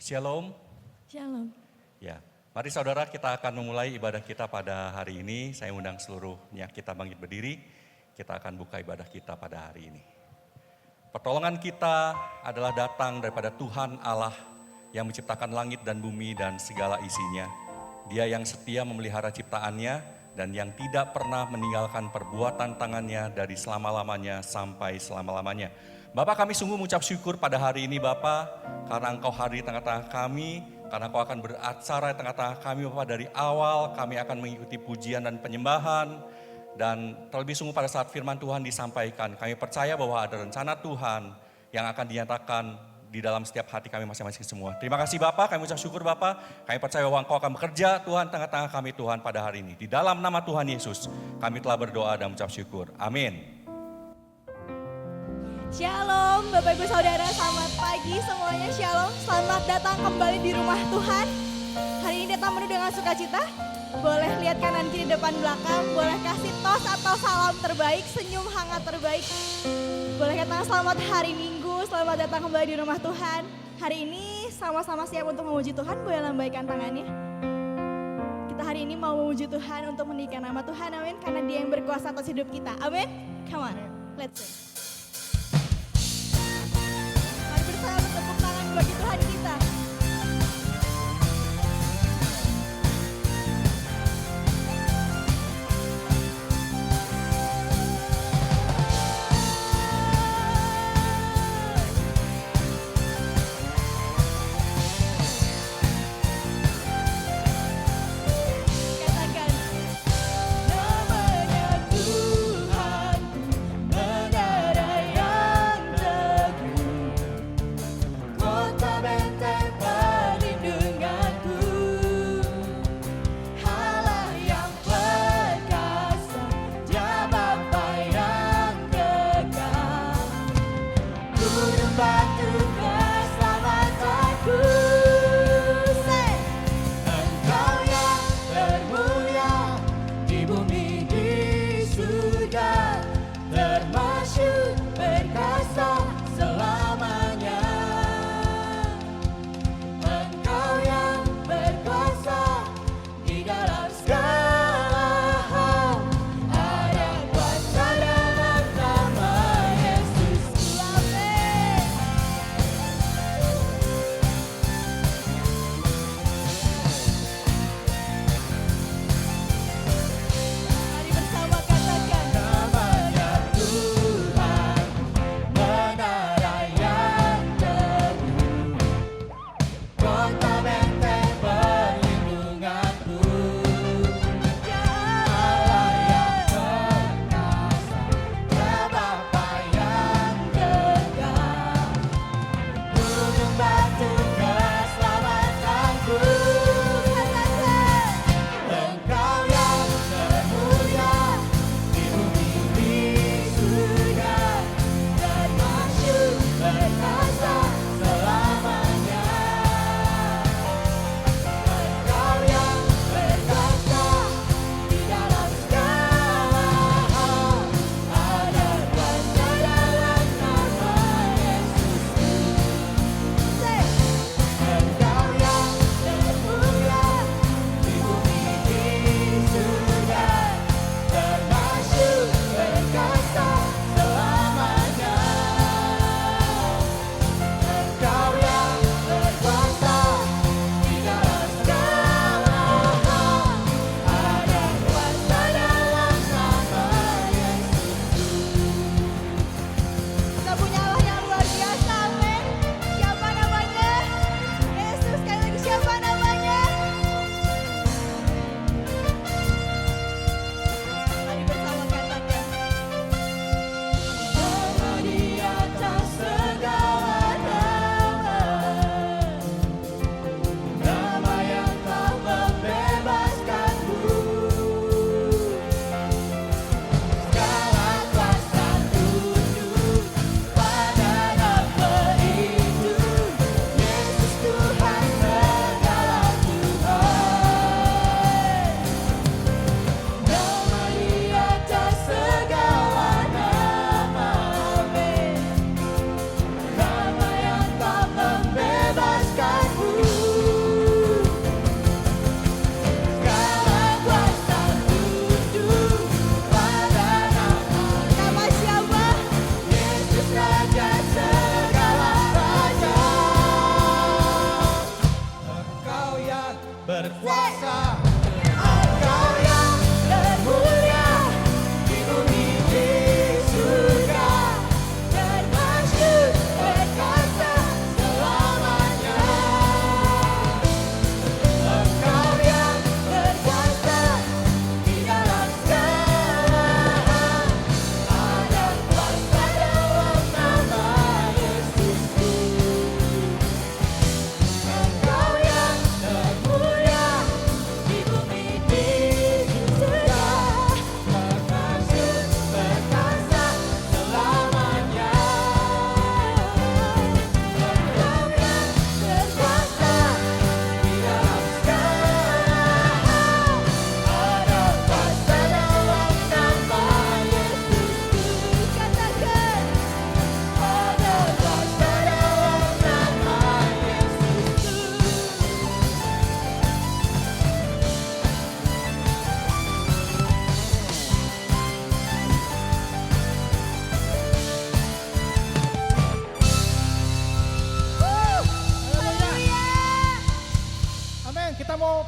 Shalom. Shalom. Ya, mari saudara kita akan memulai ibadah kita pada hari ini. Saya undang seluruhnya kita bangkit berdiri. Kita akan buka ibadah kita pada hari ini. Pertolongan kita adalah datang daripada Tuhan Allah yang menciptakan langit dan bumi dan segala isinya. Dia yang setia memelihara ciptaannya dan yang tidak pernah meninggalkan perbuatan tangannya dari selama-lamanya sampai selama-lamanya. Bapak, kami sungguh mengucap syukur pada hari ini Bapak, karena Engkau hadir di tengah-tengah kami, karena Engkau akan beracara di tengah-tengah kami Bapak. Dari awal kami akan mengikuti pujian dan penyembahan, dan terlebih sungguh pada saat firman Tuhan disampaikan, kami percaya bahwa ada rencana Tuhan yang akan dinyatakan di dalam setiap hati kami masing-masing semua. Terima kasih Bapak, kami ucap syukur Bapak, kami percaya bahwa Engkau akan bekerja Tuhan tengah-tengah kami Tuhan pada hari ini. Di dalam nama Tuhan Yesus, kami telah berdoa dan mengucap syukur. Amin. Shalom Bapak Ibu Saudara, selamat pagi semuanya. Shalom, selamat datang kembali di rumah Tuhan. Hari ini datang penuh dengan sukacita. Boleh lihat kanan kiri depan belakang, boleh kasih tos atau salam terbaik, senyum hangat terbaik. Boleh katakan selamat hari Minggu, selamat datang kembali di rumah Tuhan. Hari ini sama-sama siap untuk memuji Tuhan, boleh lambaikan tangannya. Kita hari ini mau memuji Tuhan untuk meninggikan nama Tuhan, amin. Karena Dia yang berkuasa atas hidup kita, amin. Come on, let's sing. Mari bersama bertepuk tangan bagi Tuhan kita. Namanya Tuhan mendarat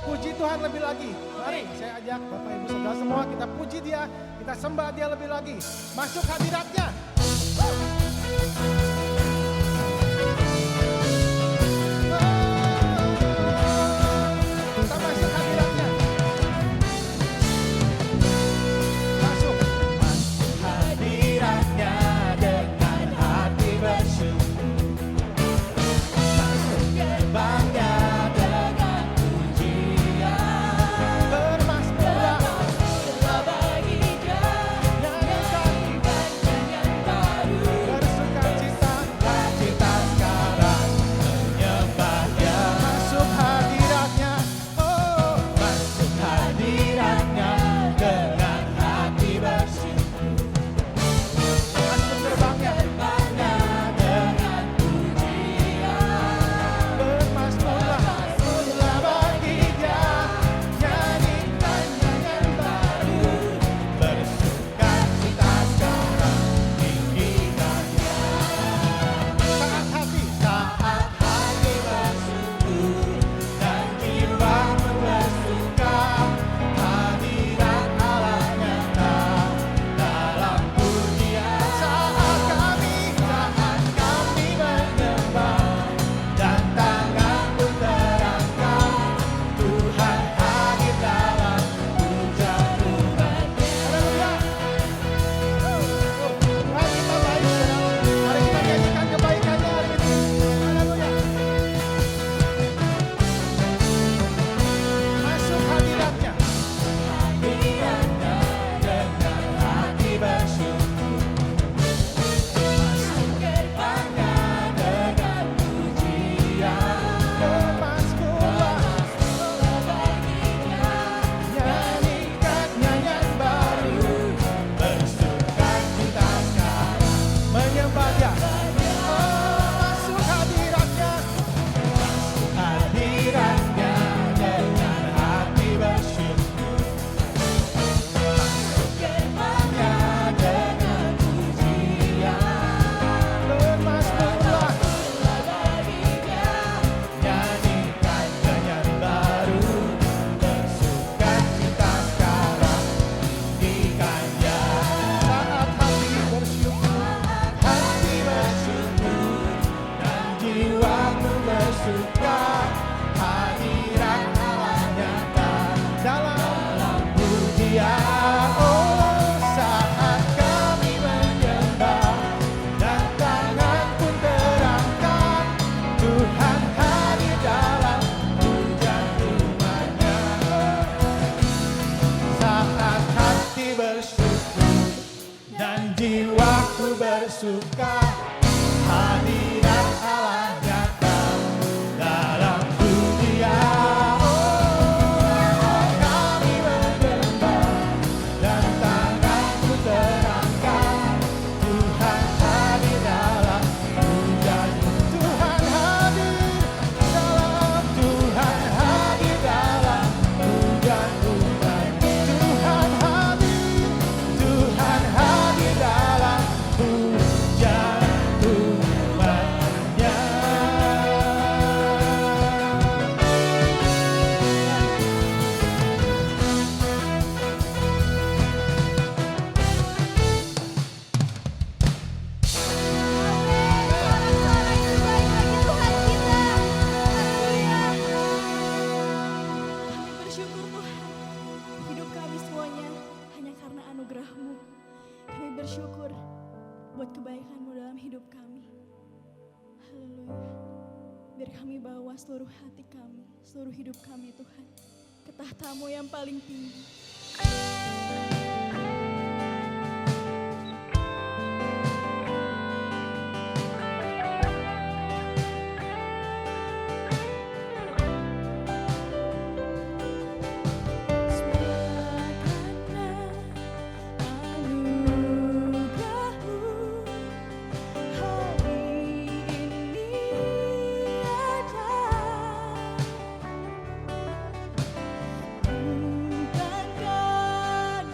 puji Tuhan lebih lagi. Mari saya ajak Bapak Ibu Saudara semua kita puji Dia, kita sembah Dia lebih lagi. Masuk hadiratnya. Kita masuk hadiratnya. Masuk. Masuk hadiratnya dengan hati bersyukur. Masuk gerbangnya dengan pujian. Bermasmurlah bagi Dia, nyanyikan nyanyian baru. Bersukacita, cita sekarang menyembah Dia. Masuk hadiratnya, oh masuk hadiratnya dengan hati bersyukur. Masuk gerbangnya dengan pujian. Bermasmurlah bagi Dia, nyanyikan nyanyian baru. Bersukacita sekarang tinggikan Dia. Saat hati bersyukur dan jiwamu bersuka, hadirat Allah nyata dalam pujian. Saat kami menyembah dan tangan pun terangkat, Tuhan hadir dalam pujian umat-Nya. Haleluya. Tuhan kita baik, saudara. Mari kita nyanyikan kebaikannya hari ini. Haleluya. Masuk hadiratnya. Hadiratnya dengan hati bersyukur. Masuk gerbangnya dengan pujian. Bermasmurlah bagi Dia, nyanyikan nyanyian baru. Bersukacita sekarang menyembah Dia. Masuk hadiratnya. Masuk hadiratnya dengan hati bersyukur. Masuk gerbangnya dengan pujian. Bermasmurlah bagi Dia, nyanyikan nyanyian baru. Bersukacita sekarang tinggikan Dia. Saat hati bersyukur dan jiwaku bersuka, hadirat Allah nyata dalam pujian. Oh, saat kami menyembah dan tangan pun terangkat, Tuhan hadir dalam pujian umat-Nya. Saat hati bersyukur dan jiwaku bersuka, hadirat Allah nyata dalam pujian. Oh, kami menyembah dan tanganku terangkat, Tuhan hadir dalam pujian. Tuhan hadir dalam, Tuhan hadir dalam pujian umat. Tuhan hadir, Tuhan hadir dalam pujian umat-Nya. Kami bersyukur Tuhan, hidup kami semuanya hanya karena anugerah-Mu. Kami bersyukur buat kebaikan-Mu dalam hidup kami. Haleluya. Biar kami bawa seluruh hati kami, seluruh hidup kami Tuhan, ke tahta-Mu yang paling tinggi. Bukan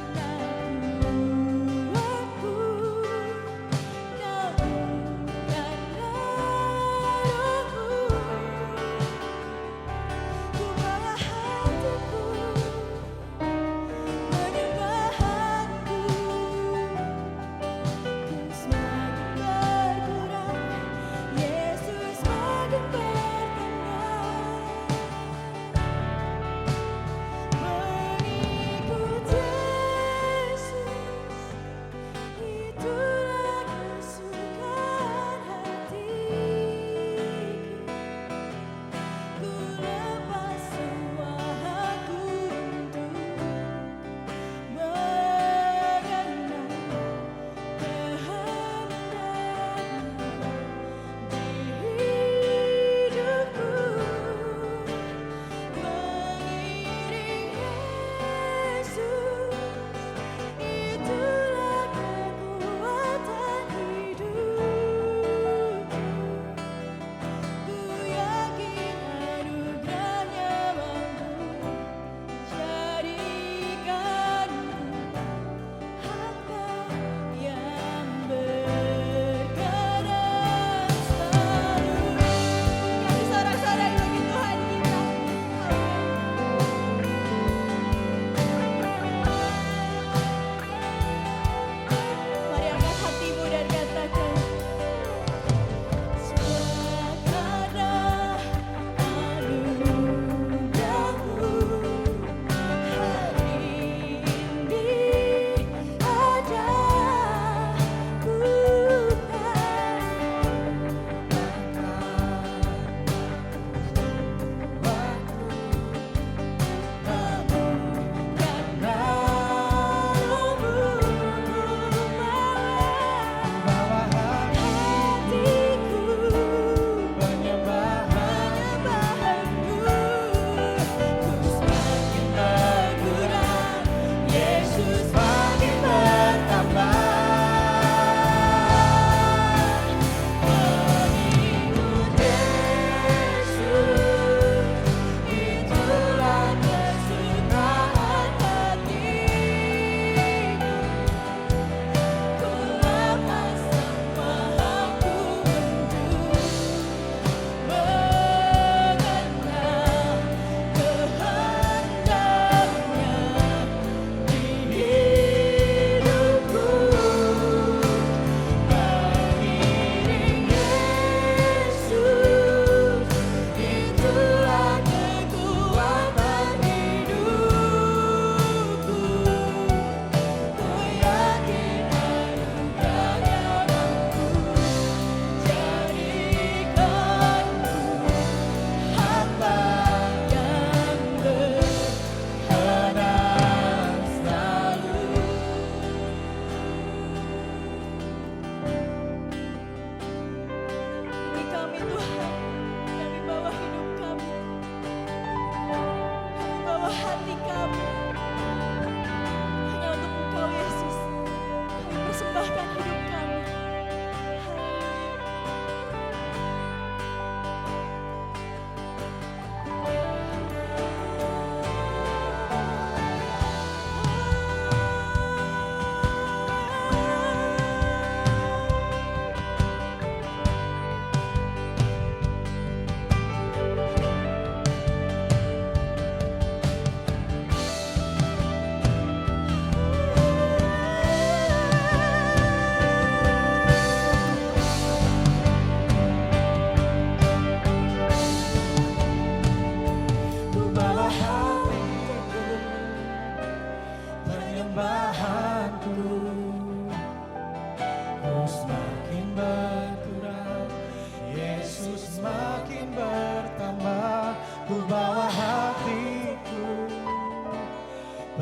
ku bawa hatiku,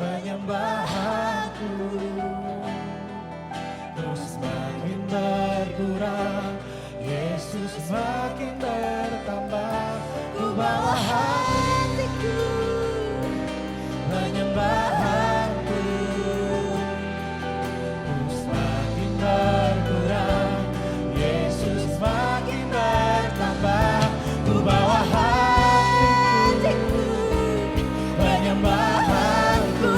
penyembahanku terus makin berkurang, Yesus makin bertambah. Ku bawa hatiku, penyembahanku terus makin berkurang, Yesus makin bertambah. Ku bawa hatiku, penyembahanku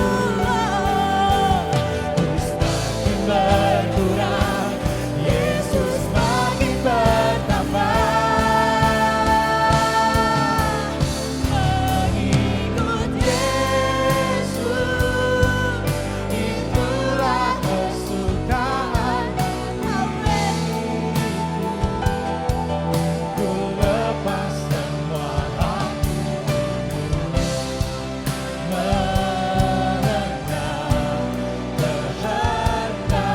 terus makin berkurang, Yesus makin bertambah. Mengikut Yesus, itulah kesukaan hatiku. Ku lepas semua hatiku, mengenal kehendaknya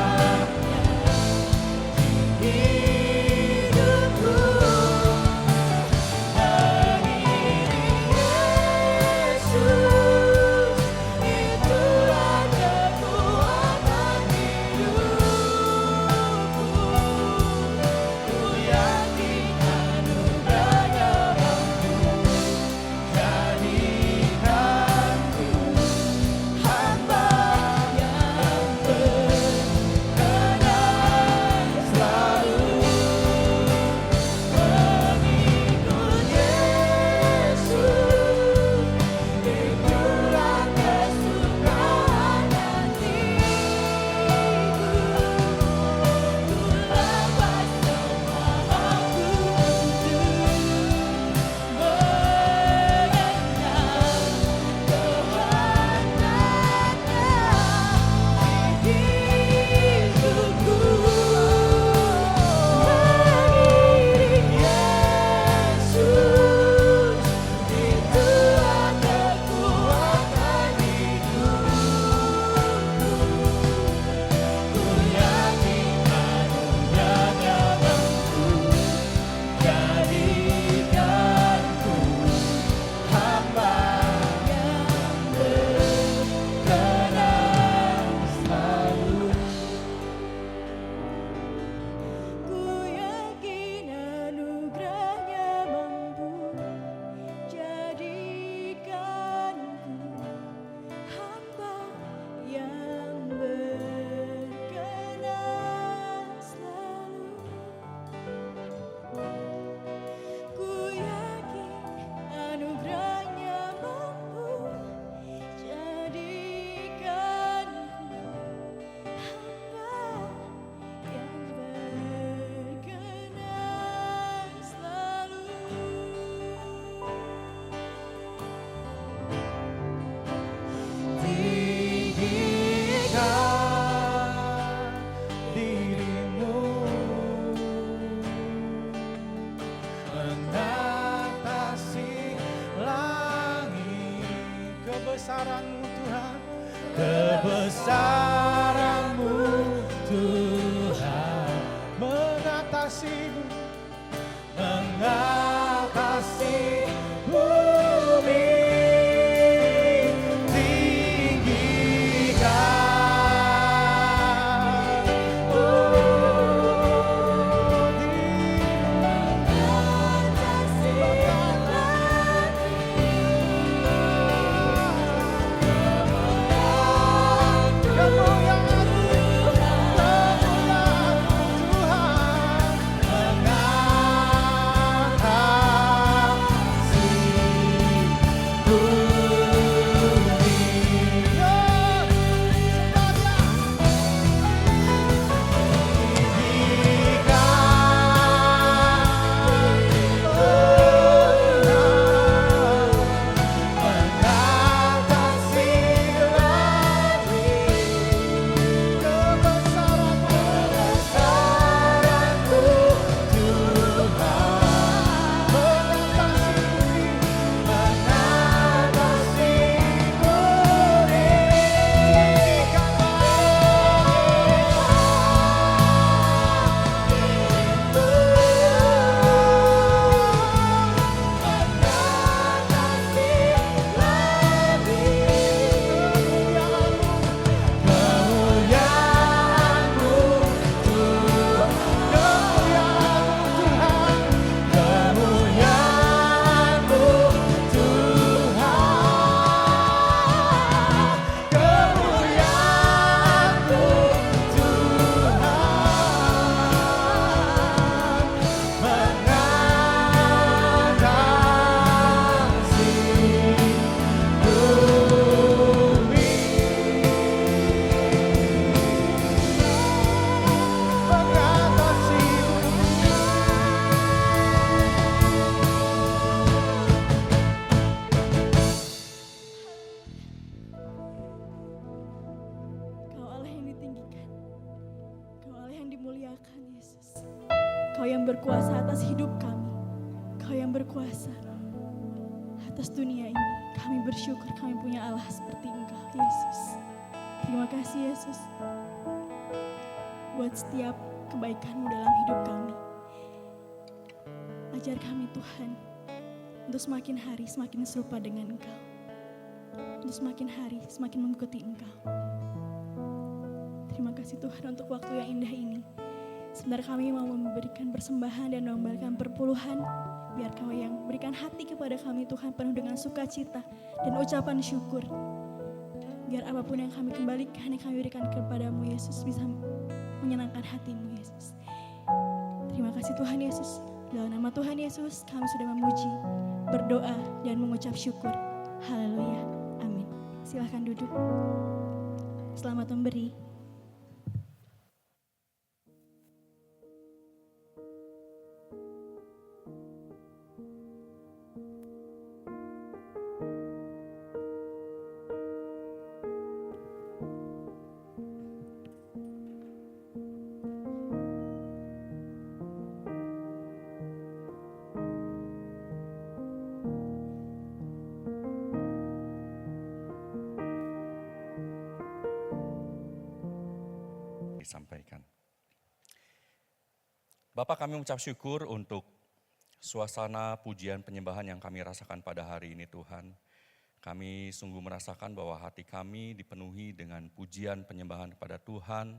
di hidupku. Mengiring Yesus, itulah kekuatan hidupku. Ku yakin anugerahnya mampu jadikanku hamba yang berkenan selalu. Mengikut Yesus, itulah kesukaan hatiku. Ku lepas semua aku untuk mengenal kehendaknya hidupku. Mengiring Yesus, itulah kekuatan hidupku. Ku yakin anugerahnya mampu jadikanku hamba yang berkenan selalu. Ku yakin anugerahnya mampu jadikanku hamba yang berkenan selalu. Ku yakin anugerahnya mampu jadikanku hamba yang berkenan selalu. Tinggikan dirimu, mengatasi langit. Kebesaran-Mu Tuhan, kebesaran-Mu Tuhan, mengatasimu, mengatasi bumi. Tinggikan, mengatasi langit. Come on. berkuasa atas hidup kami. Kau yang berkuasa atas dunia ini. Kami bersyukur kami punya Allah seperti Engkau, Yesus. Terima kasih Yesus buat setiap kebaikan-Mu dalam hidup kami. Ajar kami Tuhan untuk semakin hari semakin serupa dengan Engkau. Untuk semakin hari semakin mengikuti Engkau. Terima kasih Tuhan untuk waktu yang indah ini. Sebentar kami mau memberikan persembahan dan memberikan perpuluhan. Biar Kau yang berikan hati kepada kami Tuhan penuh dengan sukacita dan ucapan syukur. Biar apapun yang kami kembalikan, yang kami berikan kepada-Mu Yesus bisa menyenangkan hati-Mu Yesus. Terima kasih Tuhan Yesus. Dalam nama Tuhan Yesus kami sudah memuji, berdoa dan mengucap syukur. Haleluya. Amin. Silahkan duduk. Selamat memberi. Disampaikan. Bapak, kami mengucap syukur untuk suasana pujian penyembahan yang kami rasakan pada hari ini Tuhan. Kami sungguh merasakan bahwa hati kami dipenuhi dengan pujian penyembahan kepada Tuhan.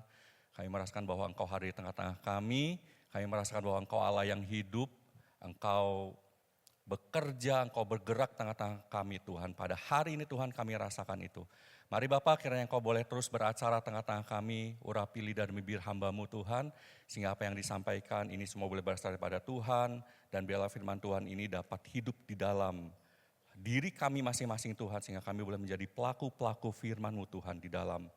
Kami merasakan bahwa Engkau hadir di tengah-tengah kami. Kami merasakan bahwa Engkau Allah yang hidup. Engkau bekerja, Engkau bergerak tengah-tengah kami Tuhan. Pada hari ini Tuhan kami rasakan itu. Mari Bapak, kiranya Engkau boleh terus beracara tengah-tengah kami, urapi lidah dan bibir hamba-Mu Tuhan, sehingga apa yang disampaikan ini semua boleh berasal daripada Tuhan, dan biarlah firman Tuhan ini dapat hidup di dalam diri kami masing-masing Tuhan, sehingga kami boleh menjadi pelaku-pelaku firman-Mu Tuhan di dalam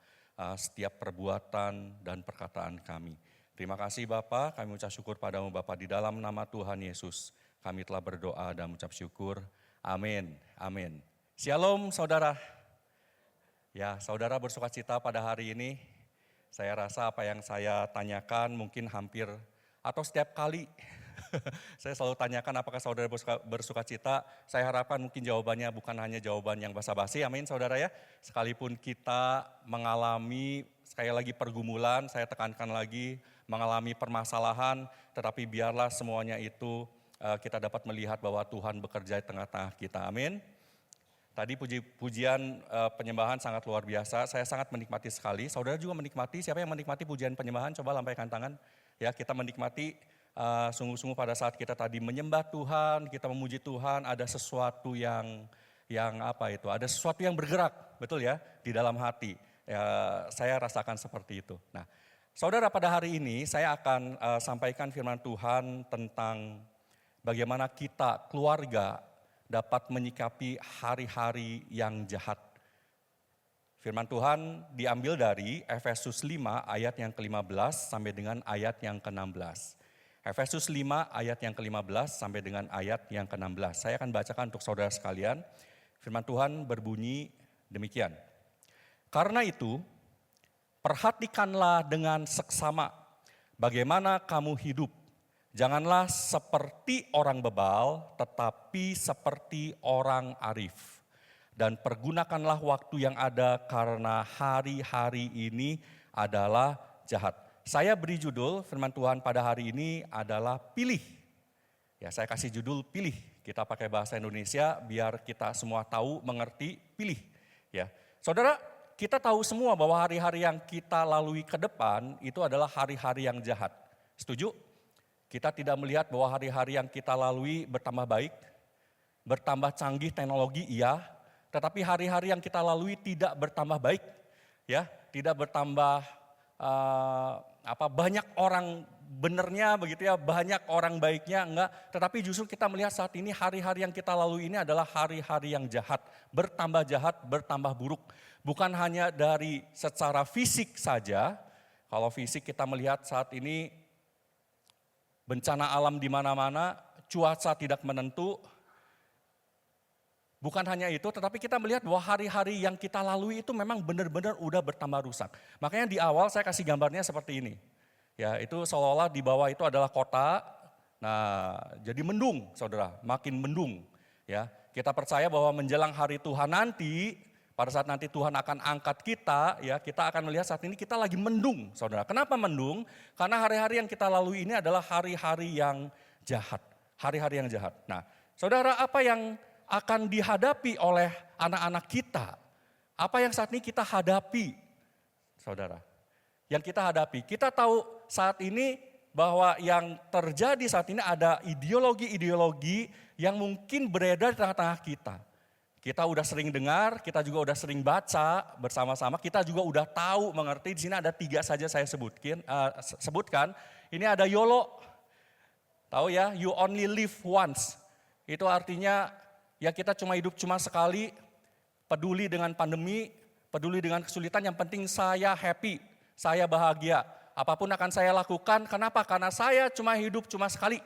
setiap perbuatan dan perkataan kami. Terima kasih Bapak, kami ucap syukur padamu Bapak, di dalam nama Tuhan Yesus, kami telah berdoa dan mengucap syukur. Amin, amin. Shalom saudara. Ya, saudara bersukacita pada hari ini. Saya rasa apa yang saya tanyakan mungkin hampir atau setiap kali saya selalu tanyakan apakah saudara bersukacita. Saya harapkan mungkin jawabannya bukan hanya jawaban yang basa-basi, amin saudara ya. Sekalipun kita mengalami sekali lagi pergumulan, saya tekankan lagi, mengalami permasalahan, tetapi biarlah semuanya itu kita dapat melihat bahwa Tuhan bekerja di tengah-tengah kita, amin. Tadi pujian penyembahan sangat luar biasa, saya sangat menikmati sekali. Saudara juga menikmati, siapa yang menikmati pujian penyembahan? Coba lambaikan tangan. Ya, kita menikmati sungguh-sungguh pada saat kita tadi menyembah Tuhan, kita memuji Tuhan, ada sesuatu yang apa itu? Ada sesuatu yang bergerak, betul ya, di dalam hati. Ya, saya rasakan seperti itu. Nah, saudara pada hari ini saya akan sampaikan firman Tuhan tentang bagaimana kita keluarga dapat menyikapi hari-hari yang jahat. Firman Tuhan diambil dari Efesus 5 ayat yang ke-15 sampai dengan ayat yang ke-16. Efesus 5 ayat yang ke-15 sampai dengan ayat yang ke-16. Saya akan bacakan untuk saudara sekalian. Firman Tuhan berbunyi demikian. Karena itu, perhatikanlah dengan seksama bagaimana kamu hidup. Janganlah seperti orang bebal, tetapi seperti orang arif. Dan pergunakanlah waktu yang ada karena hari-hari ini adalah jahat. Saya beri judul firman Tuhan pada hari ini adalah pilih. Ya, saya kasih judul pilih. Kita pakai bahasa Indonesia biar kita semua tahu, mengerti, pilih. Ya, saudara, kita tahu semua bahwa hari-hari yang kita lalui ke depan itu adalah hari-hari yang jahat. Setuju? Kita tidak melihat bahwa hari-hari yang kita lalui bertambah baik, bertambah canggih teknologi, iya. Tetapi hari-hari yang kita lalui tidak bertambah baik, ya, tidak bertambah banyak orang benernya begitu ya, banyak orang baiknya enggak. Tetapi justru kita melihat saat ini hari-hari yang kita lalui ini adalah hari-hari yang jahat, bertambah buruk. Bukan hanya dari secara fisik saja. Kalau fisik kita melihat saat ini bencana alam di mana-mana, cuaca tidak menentu. Bukan hanya itu, tetapi kita melihat bahwa hari-hari yang kita lalui itu memang benar-benar udah bertambah rusak. Makanya di awal saya kasih gambarnya seperti ini. Ya, itu seolah-olah di bawah itu adalah kota, Nah, jadi mendung, saudara, makin mendung. Ya, kita percaya bahwa menjelang hari Tuhan nanti, pada saat nanti Tuhan akan angkat kita, ya kita akan melihat saat ini kita lagi mendung, saudara. Kenapa mendung? Karena hari-hari yang kita lalui ini adalah hari-hari yang jahat, hari-hari yang jahat. Nah, saudara, apa yang akan dihadapi oleh anak-anak kita? Apa yang saat ini kita hadapi, saudara? Yang kita hadapi, kita tahu saat ini bahwa yang terjadi saat ini ada ideologi-ideologi yang mungkin beredar di tengah-tengah kita. Kita udah sering dengar, kita juga udah sering baca bersama-sama, kita juga udah tahu, mengerti. Di sini ada 3 saja saya sebutkan. Ini ada YOLO, tahu ya, you only live once. Itu artinya ya kita cuma hidup cuma sekali, peduli dengan pandemi, peduli dengan kesulitan, yang penting saya happy, saya bahagia. Apapun akan saya lakukan, kenapa? Karena saya cuma hidup cuma sekali.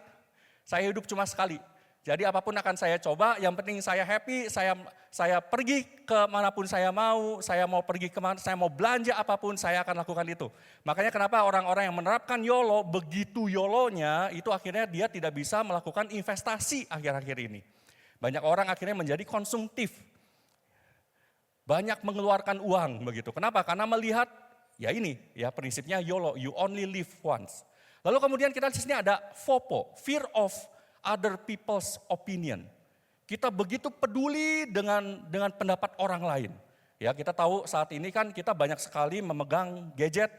Saya hidup cuma sekali. Jadi apapun akan saya coba, yang penting saya happy, saya pergi kemanapun saya mau pergi kemana, saya mau belanja apapun, saya akan lakukan itu. Makanya kenapa orang-orang yang menerapkan YOLO, begitu YOLO-nya, itu akhirnya dia tidak bisa melakukan investasi akhir-akhir ini. Banyak orang akhirnya menjadi konsumtif. Banyak mengeluarkan uang begitu. Kenapa? Karena melihat, ya ini ya prinsipnya YOLO, you only live once. Lalu kemudian kita di sini ada FOPO, fear of other people's opinion. Kita begitu peduli dengan pendapat orang lain. Ya, kita tahu saat ini kan kita banyak sekali memegang gadget.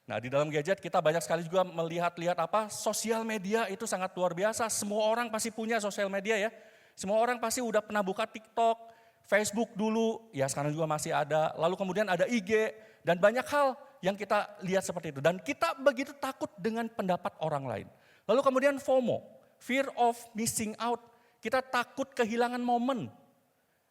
Nah, di dalam gadget kita banyak sekali juga melihat-lihat sosial media itu sangat luar biasa. Semua orang pasti punya sosial media ya. Semua orang pasti udah pernah buka TikTok, Facebook dulu, ya sekarang juga masih ada. Lalu kemudian ada IG dan banyak hal yang kita lihat seperti itu. Dan kita begitu takut dengan pendapat orang lain. Lalu kemudian FOMO, fear of missing out. Kita takut kehilangan momen.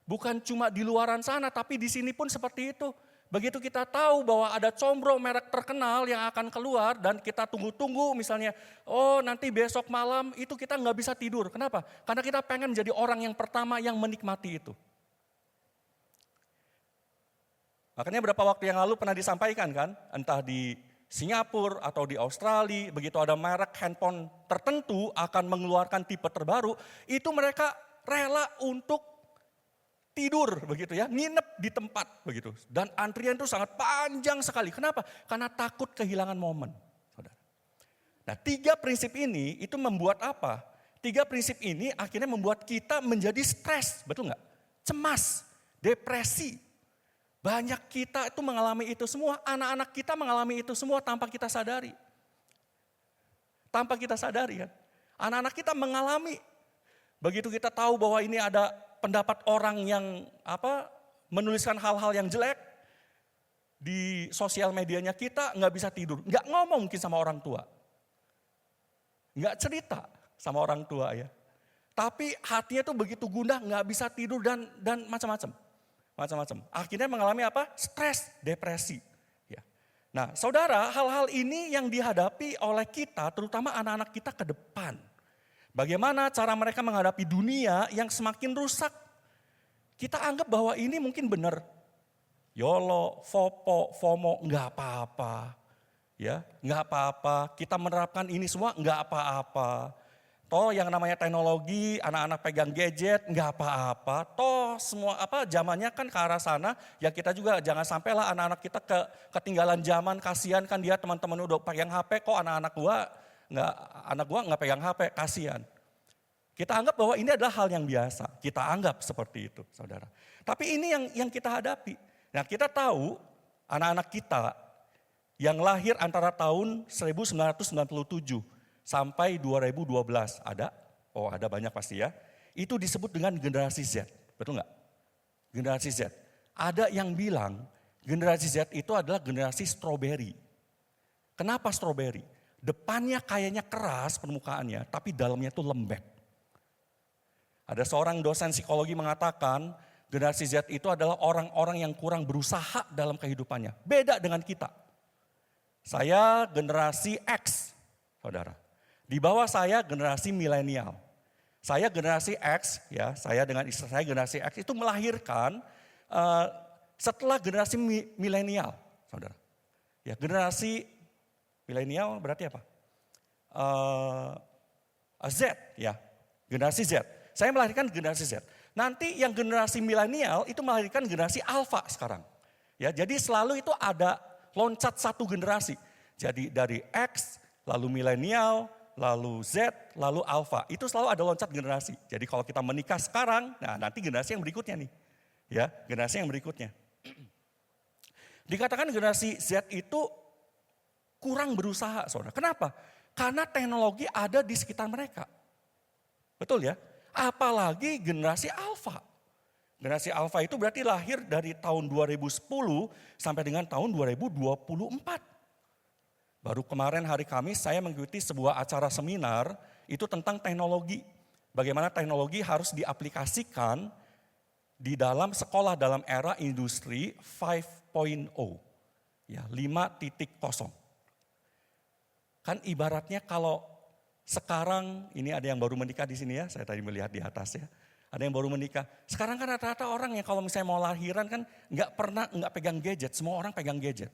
Bukan cuma di luaran sana, tapi di sini pun seperti itu. Begitu kita tahu bahwa ada combro merek terkenal yang akan keluar dan kita tunggu-tunggu misalnya, oh nanti besok malam itu kita nggak bisa tidur. Kenapa? Karena kita pengen menjadi orang yang pertama yang menikmati itu. Makanya beberapa waktu yang lalu pernah disampaikan kan, entah di Singapura atau di Australia, begitu ada merek handphone tertentu akan mengeluarkan tipe terbaru, itu mereka rela untuk tidur begitu ya, nginep di tempat begitu. Dan antrian itu sangat panjang sekali. Kenapa? Karena takut kehilangan momen. Saudara. Nah 3 prinsip ini itu membuat apa? 3 prinsip ini akhirnya membuat kita menjadi stres, betul nggak? Cemas, depresi. Banyak kita itu mengalami itu semua, anak-anak kita mengalami itu semua tanpa kita sadari. Tanpa kita sadari kan. Anak-anak kita mengalami, begitu kita tahu bahwa ini ada pendapat orang yang menuliskan hal-hal yang jelek, di sosial medianya kita nggak bisa tidur. Nggak ngomong mungkin sama orang tua. Nggak cerita sama orang tua ya. Tapi hatinya tuh begitu gundah, nggak bisa tidur dan macam-macam. Akhirnya mengalami stres, depresi. Ya. Nah saudara, hal-hal ini yang dihadapi oleh kita, terutama anak-anak kita ke depan. Bagaimana cara mereka menghadapi dunia yang semakin rusak. Kita anggap bahwa ini mungkin benar. YOLO, FOMO, nggak apa-apa. Ya, nggak apa-apa. Kita menerapkan ini semua nggak apa-apa. Toh yang namanya teknologi, anak-anak pegang gadget, nggak apa-apa. Toh semua zamannya kan ke arah sana, ya kita juga jangan sampailah anak-anak kita ketinggalan zaman, kasihan kan dia teman-teman udah pegang HP, kok anak gua nggak pegang HP, kasihan. Kita anggap bahwa ini adalah hal yang biasa, kita anggap seperti itu, saudara. Tapi ini yang kita hadapi. Nah kita tahu anak-anak kita yang lahir antara tahun 1997 sampai 2012 ada? Oh ada banyak pasti ya. Itu disebut dengan generasi Z, betul nggak? Generasi Z. Ada yang bilang generasi Z itu adalah generasi strawberry. Kenapa strawberry? Depannya kayaknya keras permukaannya, tapi dalamnya itu lembek. Ada seorang dosen psikologi mengatakan generasi Z itu adalah orang-orang yang kurang berusaha dalam kehidupannya. Beda dengan kita. Saya generasi X, saudara. Di bawah saya generasi milenial. Saya generasi X, ya, saya dengan istri saya generasi X itu melahirkan setelah generasi milenial, saudara. Ya, generasi milenial berarti apa? Z ya, generasi Z. Saya melahirkan generasi Z. Nanti yang generasi milenial itu melahirkan generasi alfa sekarang. Ya, jadi selalu itu ada loncat satu generasi. Jadi dari X, lalu milenial, lalu Z, lalu alfa. Itu selalu ada loncat generasi. Jadi kalau kita menikah sekarang, nah nanti generasi yang berikutnya nih. Ya, generasi yang berikutnya. Dikatakan generasi Z itu kurang berusaha, saudara. Kenapa? Karena teknologi ada di sekitar mereka. Betul ya? Apalagi generasi alfa. Generasi alfa itu berarti lahir dari tahun 2010 sampai dengan tahun 2024. Baru kemarin hari Kamis saya mengikuti sebuah acara seminar itu tentang teknologi. Bagaimana teknologi harus diaplikasikan di dalam sekolah dalam era industri 5.0. Ya, 5.0. Kan ibaratnya kalau sekarang, ini ada yang baru menikah di sini ya, saya tadi melihat di atas ya. Ada yang baru menikah. Sekarang kan rata-rata orang yang kalau misalnya mau lahiran kan nggak pegang gadget, semua orang pegang gadget.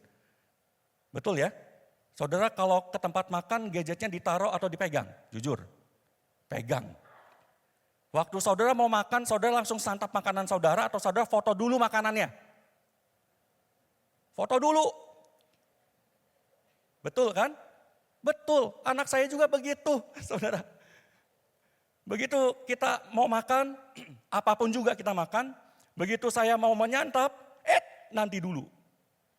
Betul ya? Saudara kalau ke tempat makan gadgetnya ditaruh atau dipegang? Jujur, pegang. Waktu saudara mau makan, saudara langsung santap makanan saudara atau saudara foto dulu makanannya? Foto dulu. Betul kan? Betul, anak saya juga begitu, saudara. Begitu kita mau makan, apapun juga kita makan, begitu saya mau menyantap, nanti dulu.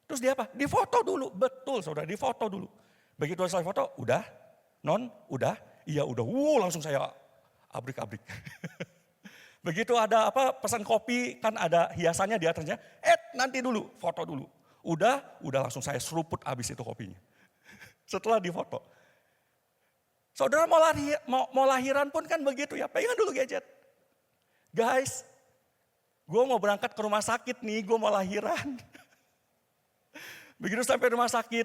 Terus dia apa? Difoto dulu, betul saudara, difoto dulu. Begitu saya foto, udah, non, udah, iya udah, langsung saya abrik-abrik. Begitu ada apa pesan kopi, kan ada hiasannya di atasnya, nanti dulu, foto dulu. Udah langsung saya seruput habis itu kopinya. Setelah difoto. Saudara mau lahiran pun kan begitu ya, pegang dulu gadget. Guys, gue mau berangkat ke rumah sakit nih, gue mau lahiran. Begitu sampai rumah sakit,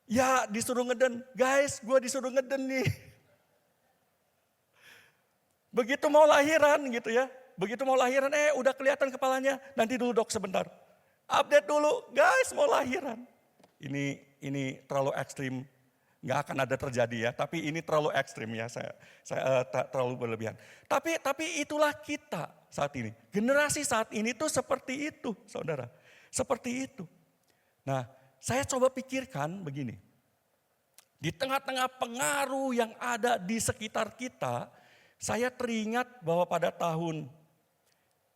ya disuruh ngeden. Guys, gue disuruh ngeden nih. Begitu mau lahiran gitu ya, begitu mau lahiran, udah kelihatan kepalanya, nanti dulu dok sebentar. Update dulu, guys mau lahiran. Ini terlalu ekstrim, nggak akan ada terjadi ya. Tapi ini terlalu ekstrim ya, saya terlalu berlebihan. Tapi itulah kita saat ini. Generasi saat ini tuh seperti itu, saudara. Seperti itu. Nah, saya coba pikirkan begini. Di tengah-tengah pengaruh yang ada di sekitar kita, saya teringat bahwa pada tahun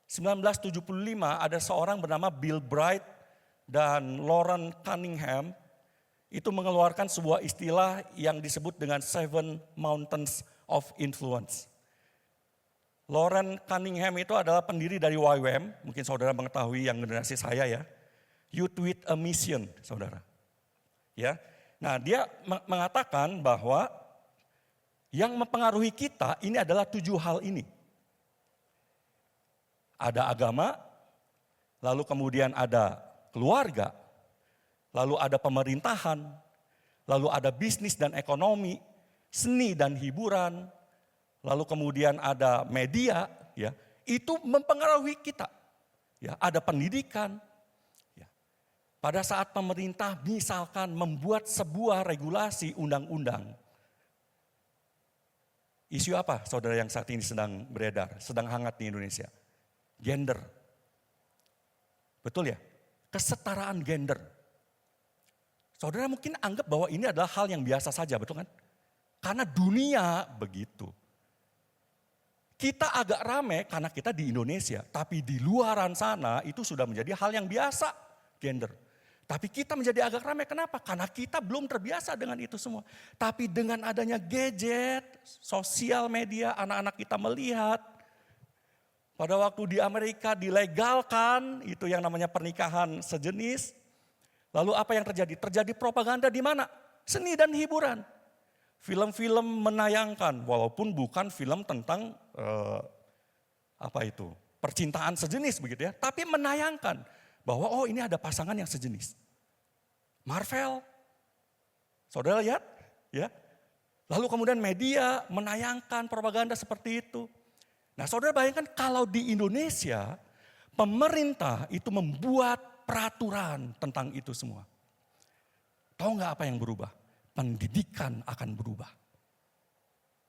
1975 ada seorang bernama Bill Bright dan Lauren Cunningham itu mengeluarkan sebuah istilah yang disebut dengan Seven Mountains of Influence. Lauren Cunningham itu adalah pendiri dari YWAM, mungkin saudara mengetahui yang generasi saya ya. Youth with a Mission, saudara. Ya, nah dia mengatakan bahwa yang mempengaruhi kita ini adalah 7 hal ini. Ada agama, lalu kemudian ada keluarga, lalu ada pemerintahan, lalu ada bisnis dan ekonomi, seni dan hiburan, lalu kemudian ada media, ya, itu mempengaruhi kita. Ya, ada pendidikan. Ya. Pada saat pemerintah misalkan membuat sebuah regulasi undang-undang, isu apa saudara yang saat ini sedang beredar, sedang hangat di Indonesia? Gender. Betul ya? Kesetaraan gender. Saudara mungkin anggap bahwa ini adalah hal yang biasa saja, betul kan? Karena dunia begitu. Kita agak rame karena kita di Indonesia, tapi di luaran sana itu sudah menjadi hal yang biasa, gender. Tapi kita menjadi agak rame, kenapa? Karena kita belum terbiasa dengan itu semua. Tapi dengan adanya gadget, sosial media, anak-anak kita melihat, pada waktu di Amerika dilegalkan itu yang namanya pernikahan sejenis. Lalu apa yang terjadi? Terjadi propaganda di mana? Seni dan hiburan. Film-film menayangkan walaupun bukan film tentang percintaan sejenis begitu ya, tapi menayangkan bahwa oh ini ada pasangan yang sejenis. Marvel. Saudara lihat ya. Lalu kemudian media menayangkan propaganda seperti itu. Nah saudara bayangkan kalau di Indonesia pemerintah itu membuat peraturan tentang itu semua. Tahu nggak apa yang berubah? Pendidikan akan berubah.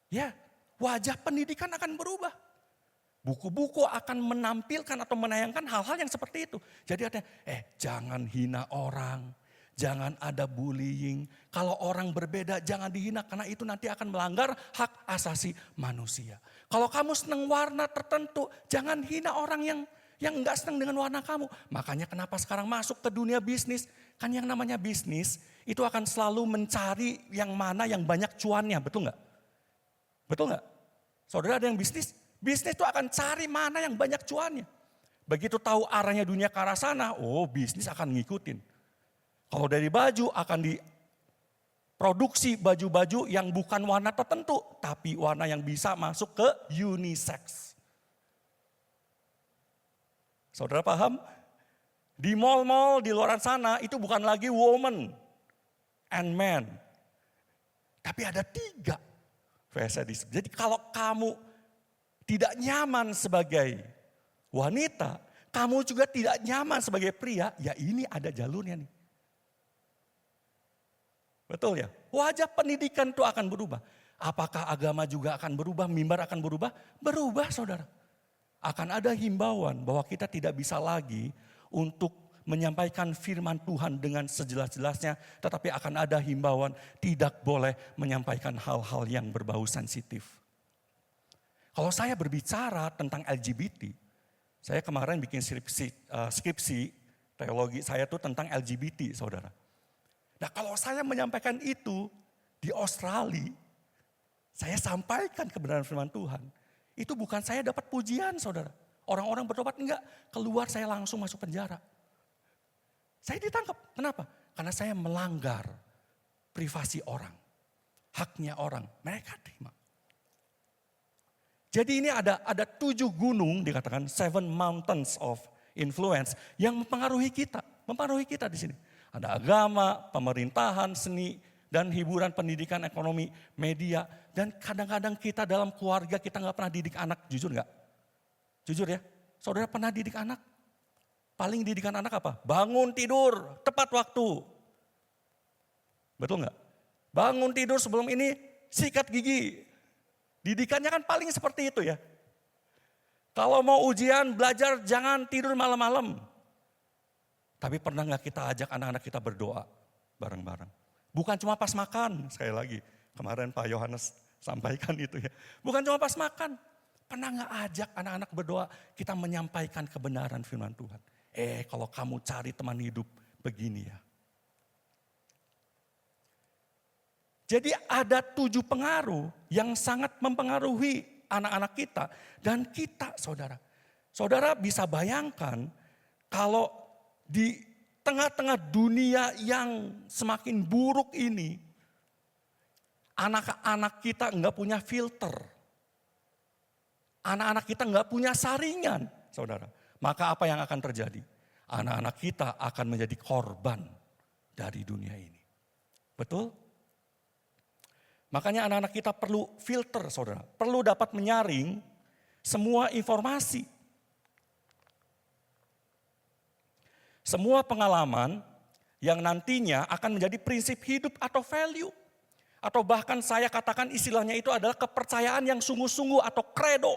Ya, wajah pendidikan akan berubah. Buku-buku akan menampilkan atau menayangkan hal-hal yang seperti itu. Jadi artinya, jangan hina orang, jangan ada bullying. Kalau orang berbeda jangan dihina karena itu nanti akan melanggar hak asasi manusia. Kalau kamu senang warna tertentu, jangan hina orang yang enggak senang dengan warna kamu. Makanya kenapa sekarang masuk ke dunia bisnis, kan yang namanya bisnis itu akan selalu mencari yang mana yang banyak cuannya, betul enggak? Betul enggak? Saudara ada yang bisnis itu akan cari mana yang banyak cuannya. Begitu tahu arahnya dunia ke arah sana, bisnis akan ngikutin. Kalau dari baju akan diproduksi baju-baju yang bukan warna tertentu, tapi warna yang bisa masuk ke unisex. Saudara paham? Di mall-mall di luar sana itu bukan lagi woman and man. Tapi ada 3 fashionis. Jadi kalau kamu tidak nyaman sebagai wanita, kamu juga tidak nyaman sebagai pria, ya ini ada jalurnya nih. Betul ya? Wajah pendidikan itu akan berubah. Apakah agama juga akan berubah, mimbar akan berubah? Berubah saudara. Akan ada himbauan bahwa kita tidak bisa lagi untuk menyampaikan firman Tuhan dengan sejelas-jelasnya, tetapi akan ada himbauan tidak boleh menyampaikan hal-hal yang berbau sensitif. Kalau saya berbicara tentang LGBT, saya kemarin bikin skripsi teologi saya tuh tentang LGBT, saudara. Nah kalau saya menyampaikan itu di Australia, saya sampaikan kebenaran firman Tuhan. Itu bukan saya dapat pujian, saudara. Orang-orang bertobat enggak, keluar saya langsung masuk penjara. Saya ditangkap, kenapa? Karena saya melanggar privasi orang, haknya orang, mereka terima. Jadi ini ada 7 gunung dikatakan 7 mountains of influence yang mempengaruhi kita di sini. Ada agama, pemerintahan, seni, dan hiburan, pendidikan, ekonomi, media. Dan kadang-kadang kita dalam keluarga kita nggak pernah didik anak, jujur nggak? Jujur ya, saudara pernah didik anak? Paling didikan anak apa? Bangun tidur tepat waktu. Betul nggak? Bangun tidur sebelum ini sikat gigi. Didikannya kan paling seperti itu ya. Kalau mau ujian belajar jangan tidur malam-malam. Tapi pernah nggak kita ajak anak-anak kita berdoa bareng-bareng? Bukan cuma pas makan, sekali lagi. Kemarin Pak Yohanes sampaikan itu ya. Bukan cuma pas makan. Pernah nggak ajak anak-anak berdoa, kita menyampaikan kebenaran firman Tuhan. Kalau kamu cari teman hidup begini ya. Jadi ada 7 pengaruh yang sangat mempengaruhi anak-anak kita dan kita saudara. Saudara bisa bayangkan kalau di tengah-tengah dunia yang semakin buruk ini, anak-anak kita nggak punya filter. Anak-anak kita nggak punya saringan, saudara. Maka apa yang akan terjadi? Anak-anak kita akan menjadi korban dari dunia ini. Betul? Makanya anak-anak kita perlu filter, saudara. Perlu dapat menyaring semua informasi. Semua pengalaman yang nantinya akan menjadi prinsip hidup atau value. Atau bahkan saya katakan istilahnya itu adalah kepercayaan yang sungguh-sungguh atau kredo.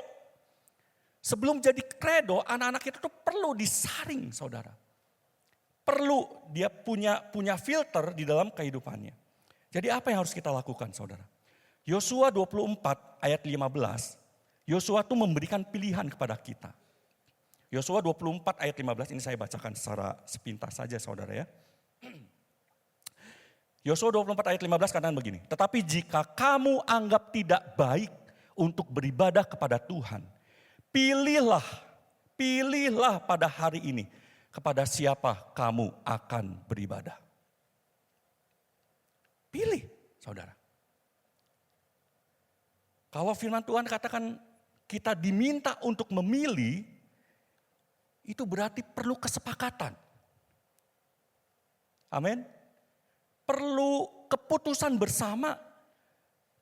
Sebelum jadi kredo, anak-anak kita tuh perlu disaring, saudara. Perlu dia punya filter di dalam kehidupannya. Jadi apa yang harus kita lakukan, saudara? Yosua 24 ayat 15, Yosua tuh memberikan pilihan kepada kita. Yosua 24 ayat 15, ini saya bacakan secara sepintas saja, saudara ya. Yosua 24 ayat 15 katakan begini, tetapi jika kamu anggap tidak baik untuk beribadah kepada Tuhan, pilihlah pada hari ini kepada siapa kamu akan beribadah. Pilih, saudara. Kalau firman Tuhan katakan kita diminta untuk memilih, itu berarti perlu kesepakatan. Amin. Perlu keputusan bersama.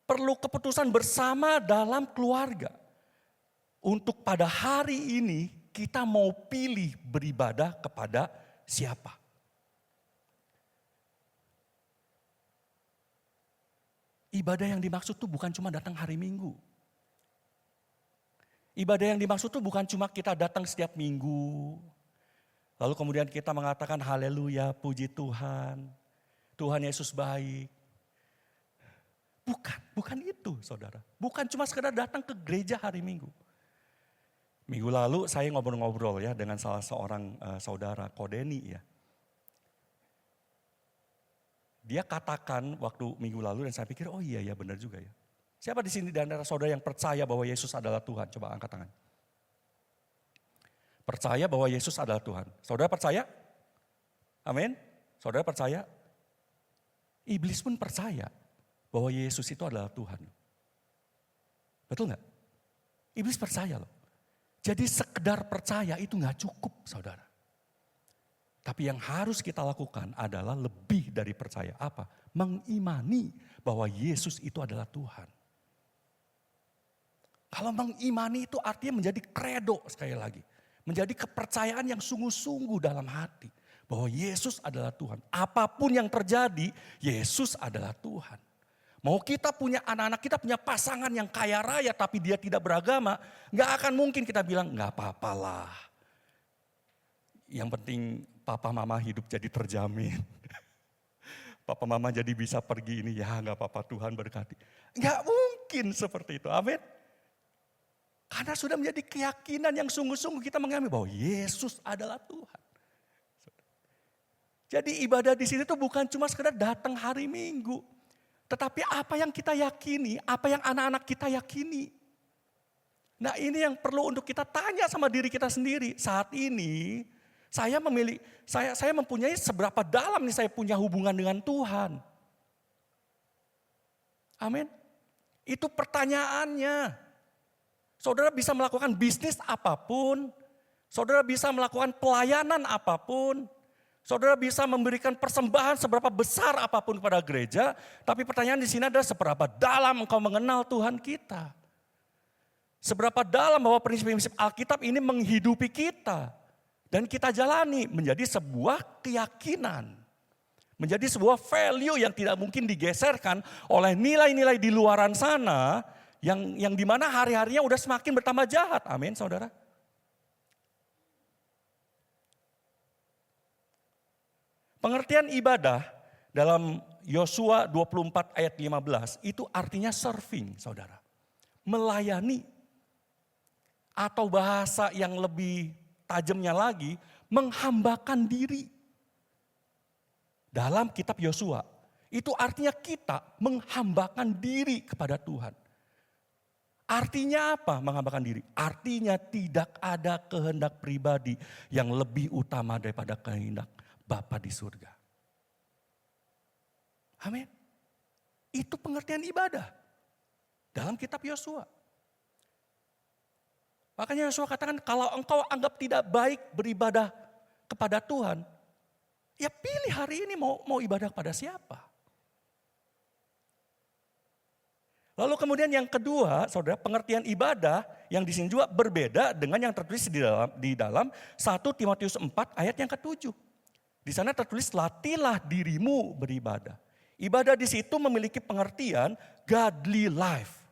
Perlu keputusan bersama dalam keluarga. Untuk pada hari ini kita mau pilih beribadah kepada siapa. Ibadah yang dimaksud tuh bukan cuma datang hari Minggu. Ibadah yang dimaksud tuh bukan cuma kita datang setiap minggu. Lalu kemudian kita mengatakan haleluya, puji Tuhan. Tuhan Yesus baik. Bukan itu saudara. Bukan cuma sekedar datang ke gereja hari Minggu. Minggu lalu saya ngobrol-ngobrol ya dengan salah seorang saudara, Kodeni ya. Dia katakan waktu minggu lalu dan saya pikir oh iya ya benar juga ya. Siapa di sini di antara saudara yang percaya bahwa Yesus adalah Tuhan? Coba angkat tangan. Percaya bahwa Yesus adalah Tuhan. Saudara percaya? Amin. Saudara percaya? Iblis pun percaya bahwa Yesus itu adalah Tuhan. Betul nggak? Iblis percaya loh. Jadi sekedar percaya itu nggak cukup saudara. Tapi yang harus kita lakukan adalah lebih dari percaya. Apa? Mengimani bahwa Yesus itu adalah Tuhan. Kalau mengimani itu artinya menjadi kredo sekali lagi. Menjadi kepercayaan yang sungguh-sungguh dalam hati. Bahwa Yesus adalah Tuhan. Apapun yang terjadi, Yesus adalah Tuhan. Mau kita punya anak-anak, kita punya pasangan yang kaya raya tapi dia tidak beragama. Gak akan mungkin kita bilang, gak apa-apalah. Yang penting papa mama hidup jadi terjamin. Papa mama jadi bisa pergi ini, ya gak apa-apa Tuhan berkati. Gak mungkin seperti itu, amin. Karena sudah menjadi keyakinan yang sungguh-sungguh kita mengalami bahwa Yesus adalah Tuhan. Jadi ibadah di sini tuh bukan cuma sekedar datang hari Minggu. Tetapi apa yang kita yakini, apa yang anak-anak kita yakini. Nah ini yang perlu untuk kita tanya sama diri kita sendiri. Saat ini saya mempunyai seberapa dalam nih saya punya hubungan dengan Tuhan. Amin. Itu pertanyaannya. Saudara bisa melakukan bisnis apapun. Saudara bisa melakukan pelayanan apapun. Saudara bisa memberikan persembahan seberapa besar apapun kepada gereja. Tapi pertanyaan di sini adalah seberapa dalam engkau mengenal Tuhan kita. Seberapa dalam bahwa prinsip-prinsip Alkitab ini menghidupi kita. Dan kita jalani menjadi sebuah keyakinan. Menjadi sebuah value yang tidak mungkin digeserkan oleh nilai-nilai di luaran sana. Yang dimana hari-harinya udah semakin bertambah jahat. Amin saudara. Pengertian ibadah dalam Yosua 24 ayat 15 itu artinya serving saudara. Melayani. Atau bahasa yang lebih tajamnya lagi, menghambakan diri. Dalam kitab Yosua, itu artinya kita menghambakan diri kepada Tuhan. Artinya apa menghambakan diri? Artinya tidak ada kehendak pribadi yang lebih utama daripada kehendak Bapa di surga. Amin. Itu pengertian ibadah dalam kitab Yosua. Makanya Yosua katakan kalau engkau anggap tidak baik beribadah kepada Tuhan, ya pilih hari ini mau ibadah kepada siapa. Lalu kemudian yang kedua, saudara, pengertian ibadah yang di sini juga berbeda dengan yang tertulis di dalam 1 Timotius 4 ayat yang ke-7. Di sana tertulis latihlah dirimu beribadah. Ibadah di situ memiliki pengertian godly life.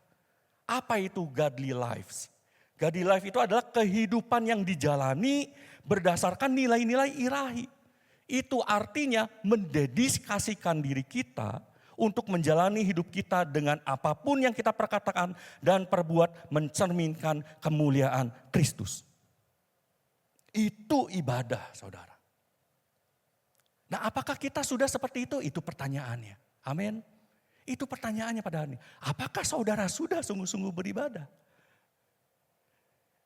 Apa itu godly lives? Godly life itu adalah kehidupan yang dijalani berdasarkan nilai-nilai ilahi. Itu artinya mendedikasikan diri kita untuk menjalani hidup kita dengan apapun yang kita perkatakan dan perbuat mencerminkan kemuliaan Kristus. Itu ibadah saudara. Nah apakah kita sudah seperti itu? Itu pertanyaannya. Amin. Itu pertanyaannya pada hari ini. Apakah saudara sudah sungguh-sungguh beribadah?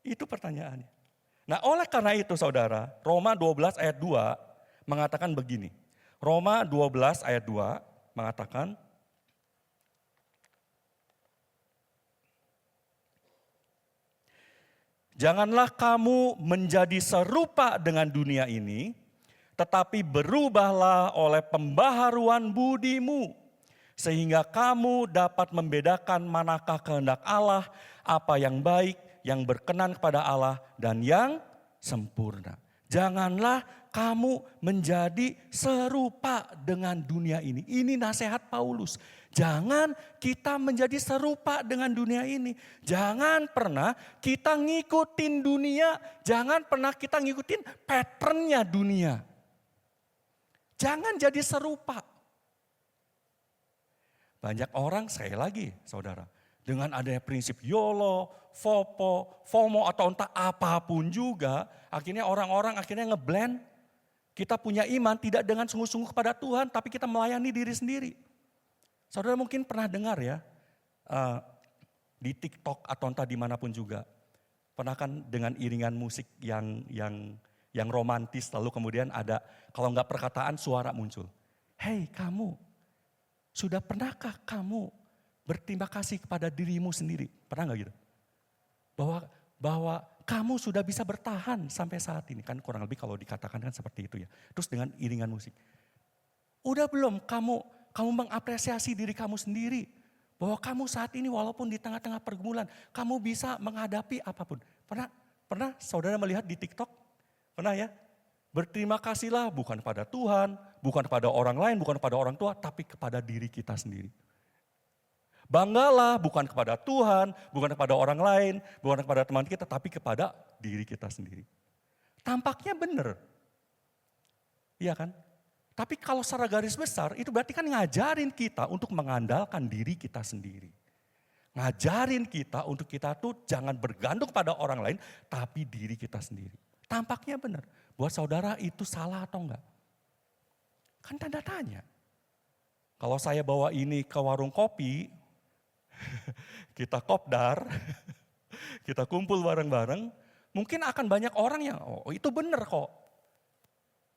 Itu pertanyaannya. Nah oleh karena itu saudara, Roma 12 ayat 2 mengatakan begini. Roma 12 ayat 2 mengatakan, janganlah kamu menjadi serupa dengan dunia ini, tetapi berubahlah oleh pembaharuan budimu, sehingga kamu dapat membedakan manakah kehendak Allah, apa yang baik, yang berkenan kepada Allah, dan yang sempurna. Janganlah kamu menjadi serupa dengan dunia ini. Ini nasihat Paulus. Jangan kita menjadi serupa dengan dunia ini. Jangan pernah kita ngikutin dunia. Jangan pernah kita ngikutin patternnya dunia. Jangan jadi serupa. Banyak orang, sekali lagi saudara, dengan adanya prinsip YOLO, FOMO atau entah apapun juga, akhirnya orang-orang akhirnya ngeblend. Kita punya iman tidak dengan sungguh-sungguh kepada Tuhan, tapi kita melayani diri sendiri. Saudara mungkin pernah dengar ya, di TikTok atau entah dimanapun juga. Pernah kan dengan iringan musik yang romantis, lalu kemudian ada, kalau enggak perkataan, suara muncul. Hei kamu, sudah pernahkah kamu berterima kasih kepada dirimu sendiri? Pernah enggak gitu? Bahwa kamu sudah bisa bertahan sampai saat ini. Kan kurang lebih kalau dikatakan kan seperti itu ya. Terus dengan iringan musik. Udah belum kamu mengapresiasi diri kamu sendiri. Bahwa kamu saat ini walaupun di tengah-tengah pergumulan, kamu bisa menghadapi apapun. Pernah saudara melihat di TikTok? Pernah ya? Berterima kasihlah bukan pada Tuhan, bukan pada orang lain, bukan pada orang tua, tapi kepada diri kita sendiri. Banggalah bukan kepada Tuhan, bukan kepada orang lain, bukan kepada teman kita, tapi kepada diri kita sendiri. Tampaknya benar. Iya kan? Tapi kalau secara garis besar itu berarti kan ngajarin kita untuk mengandalkan diri kita sendiri. Ngajarin kita untuk kita tuh jangan bergantung pada orang lain, tapi diri kita sendiri. Tampaknya benar. Buat saudara itu salah atau enggak? Kan tanda tanya. Kalau saya bawa ini ke warung kopi, kita kopdar, kita kumpul bareng-bareng, mungkin akan banyak orang yang, oh itu benar kok.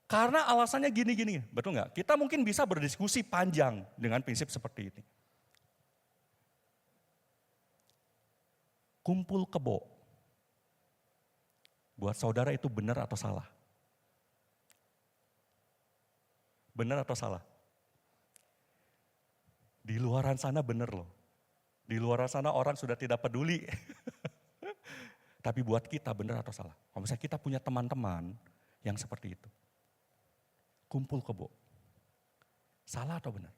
Karena alasannya gini-gini, betul nggak? Kita mungkin bisa berdiskusi panjang dengan prinsip seperti ini. Kumpul kebo. Buat saudara itu benar atau salah? Benar atau salah? Di luaran sana benar loh. Di luar sana orang sudah tidak peduli. Tapi buat kita benar atau salah? Kalau misalnya kita punya teman-teman yang seperti itu. Kumpul kebo. Salah atau benar?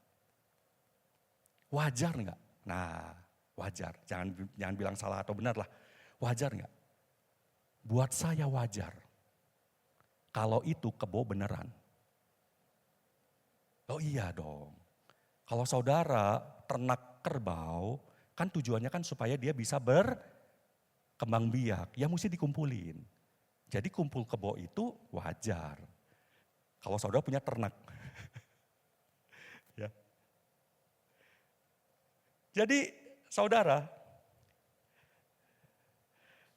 Wajar enggak? Nah, wajar. Jangan bilang salah atau benar lah. Wajar enggak? Buat saya wajar. Kalau itu kebo beneran. Oh iya dong. Kalau saudara ternak kerbau, kan tujuannya kan supaya dia bisa berkembang biak. Ya mesti dikumpulin. Jadi kumpul kebo itu wajar. Kalau saudara punya ternak. Ya. Jadi saudara,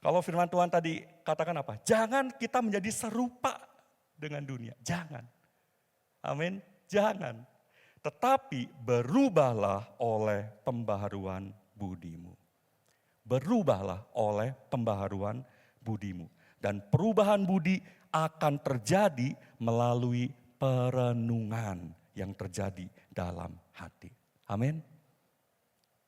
kalau firman Tuhan tadi katakan apa? Jangan kita menjadi serupa dengan dunia. Jangan. Amin. Jangan. Tetapi berubahlah oleh pembaharuan budimu. Berubahlah oleh pembaharuan budimu. Dan perubahan budi akan terjadi melalui perenungan yang terjadi dalam hati. Amin.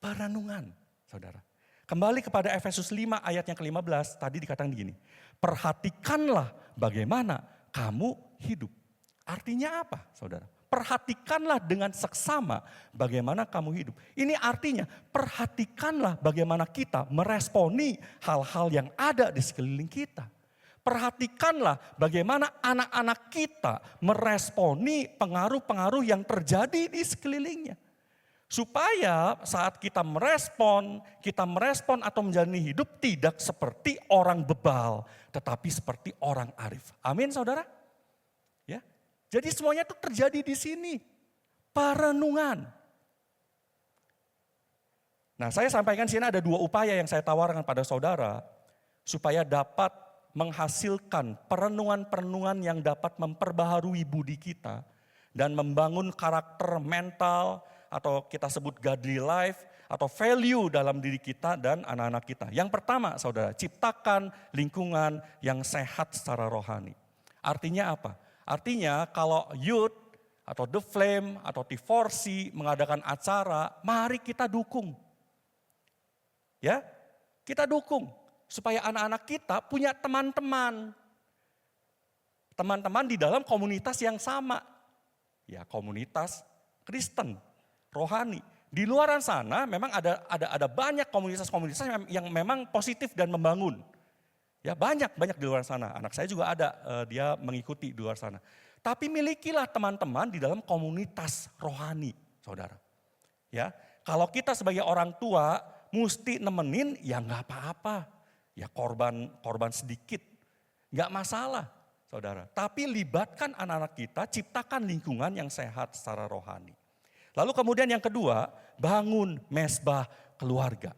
Perenungan, saudara. Kembali kepada Efesus 5 ayat yang ke-15, tadi dikatakan begini. Perhatikanlah bagaimana kamu hidup. Artinya apa, saudara? Perhatikanlah dengan seksama bagaimana kamu hidup. Ini artinya perhatikanlah bagaimana kita meresponi hal-hal yang ada di sekeliling kita. Perhatikanlah bagaimana anak-anak kita meresponi pengaruh-pengaruh yang terjadi di sekelilingnya. Supaya saat kita merespon atau menjalani hidup tidak seperti orang bebal, tetapi seperti orang arif. Amin saudara? Ya. Jadi semuanya itu terjadi di sini. Perenungan. Nah saya sampaikan sini ada 2 upaya yang saya tawarkan pada saudara. Supaya dapat menghasilkan perenungan-perenungan yang dapat memperbaharui budi kita dan membangun karakter mental atau kita sebut godly life atau value dalam diri kita dan anak-anak kita. Yang pertama saudara, ciptakan lingkungan yang sehat secara rohani. Artinya apa? Artinya kalau youth atau The Flame atau T4C mengadakan acara, mari kita dukung. Ya, kita dukung. Supaya anak-anak kita punya teman-teman. teman-teman di dalam komunitas yang sama. Ya, komunitas Kristen, rohani. Di luar sana memang ada banyak komunitas-komunitas yang memang positif dan membangun. Ya, banyak di luar sana. Anak saya juga ada, dia mengikuti di luar sana. Tapi milikilah teman-teman di dalam komunitas rohani, saudara. Ya, kalau kita sebagai orang tua mesti nemenin, ya nggak apa-apa. Ya korban sedikit, nggak masalah, saudara. Tapi libatkan anak-anak kita, ciptakan lingkungan yang sehat secara rohani. Lalu kemudian yang kedua, bangun mesbah keluarga.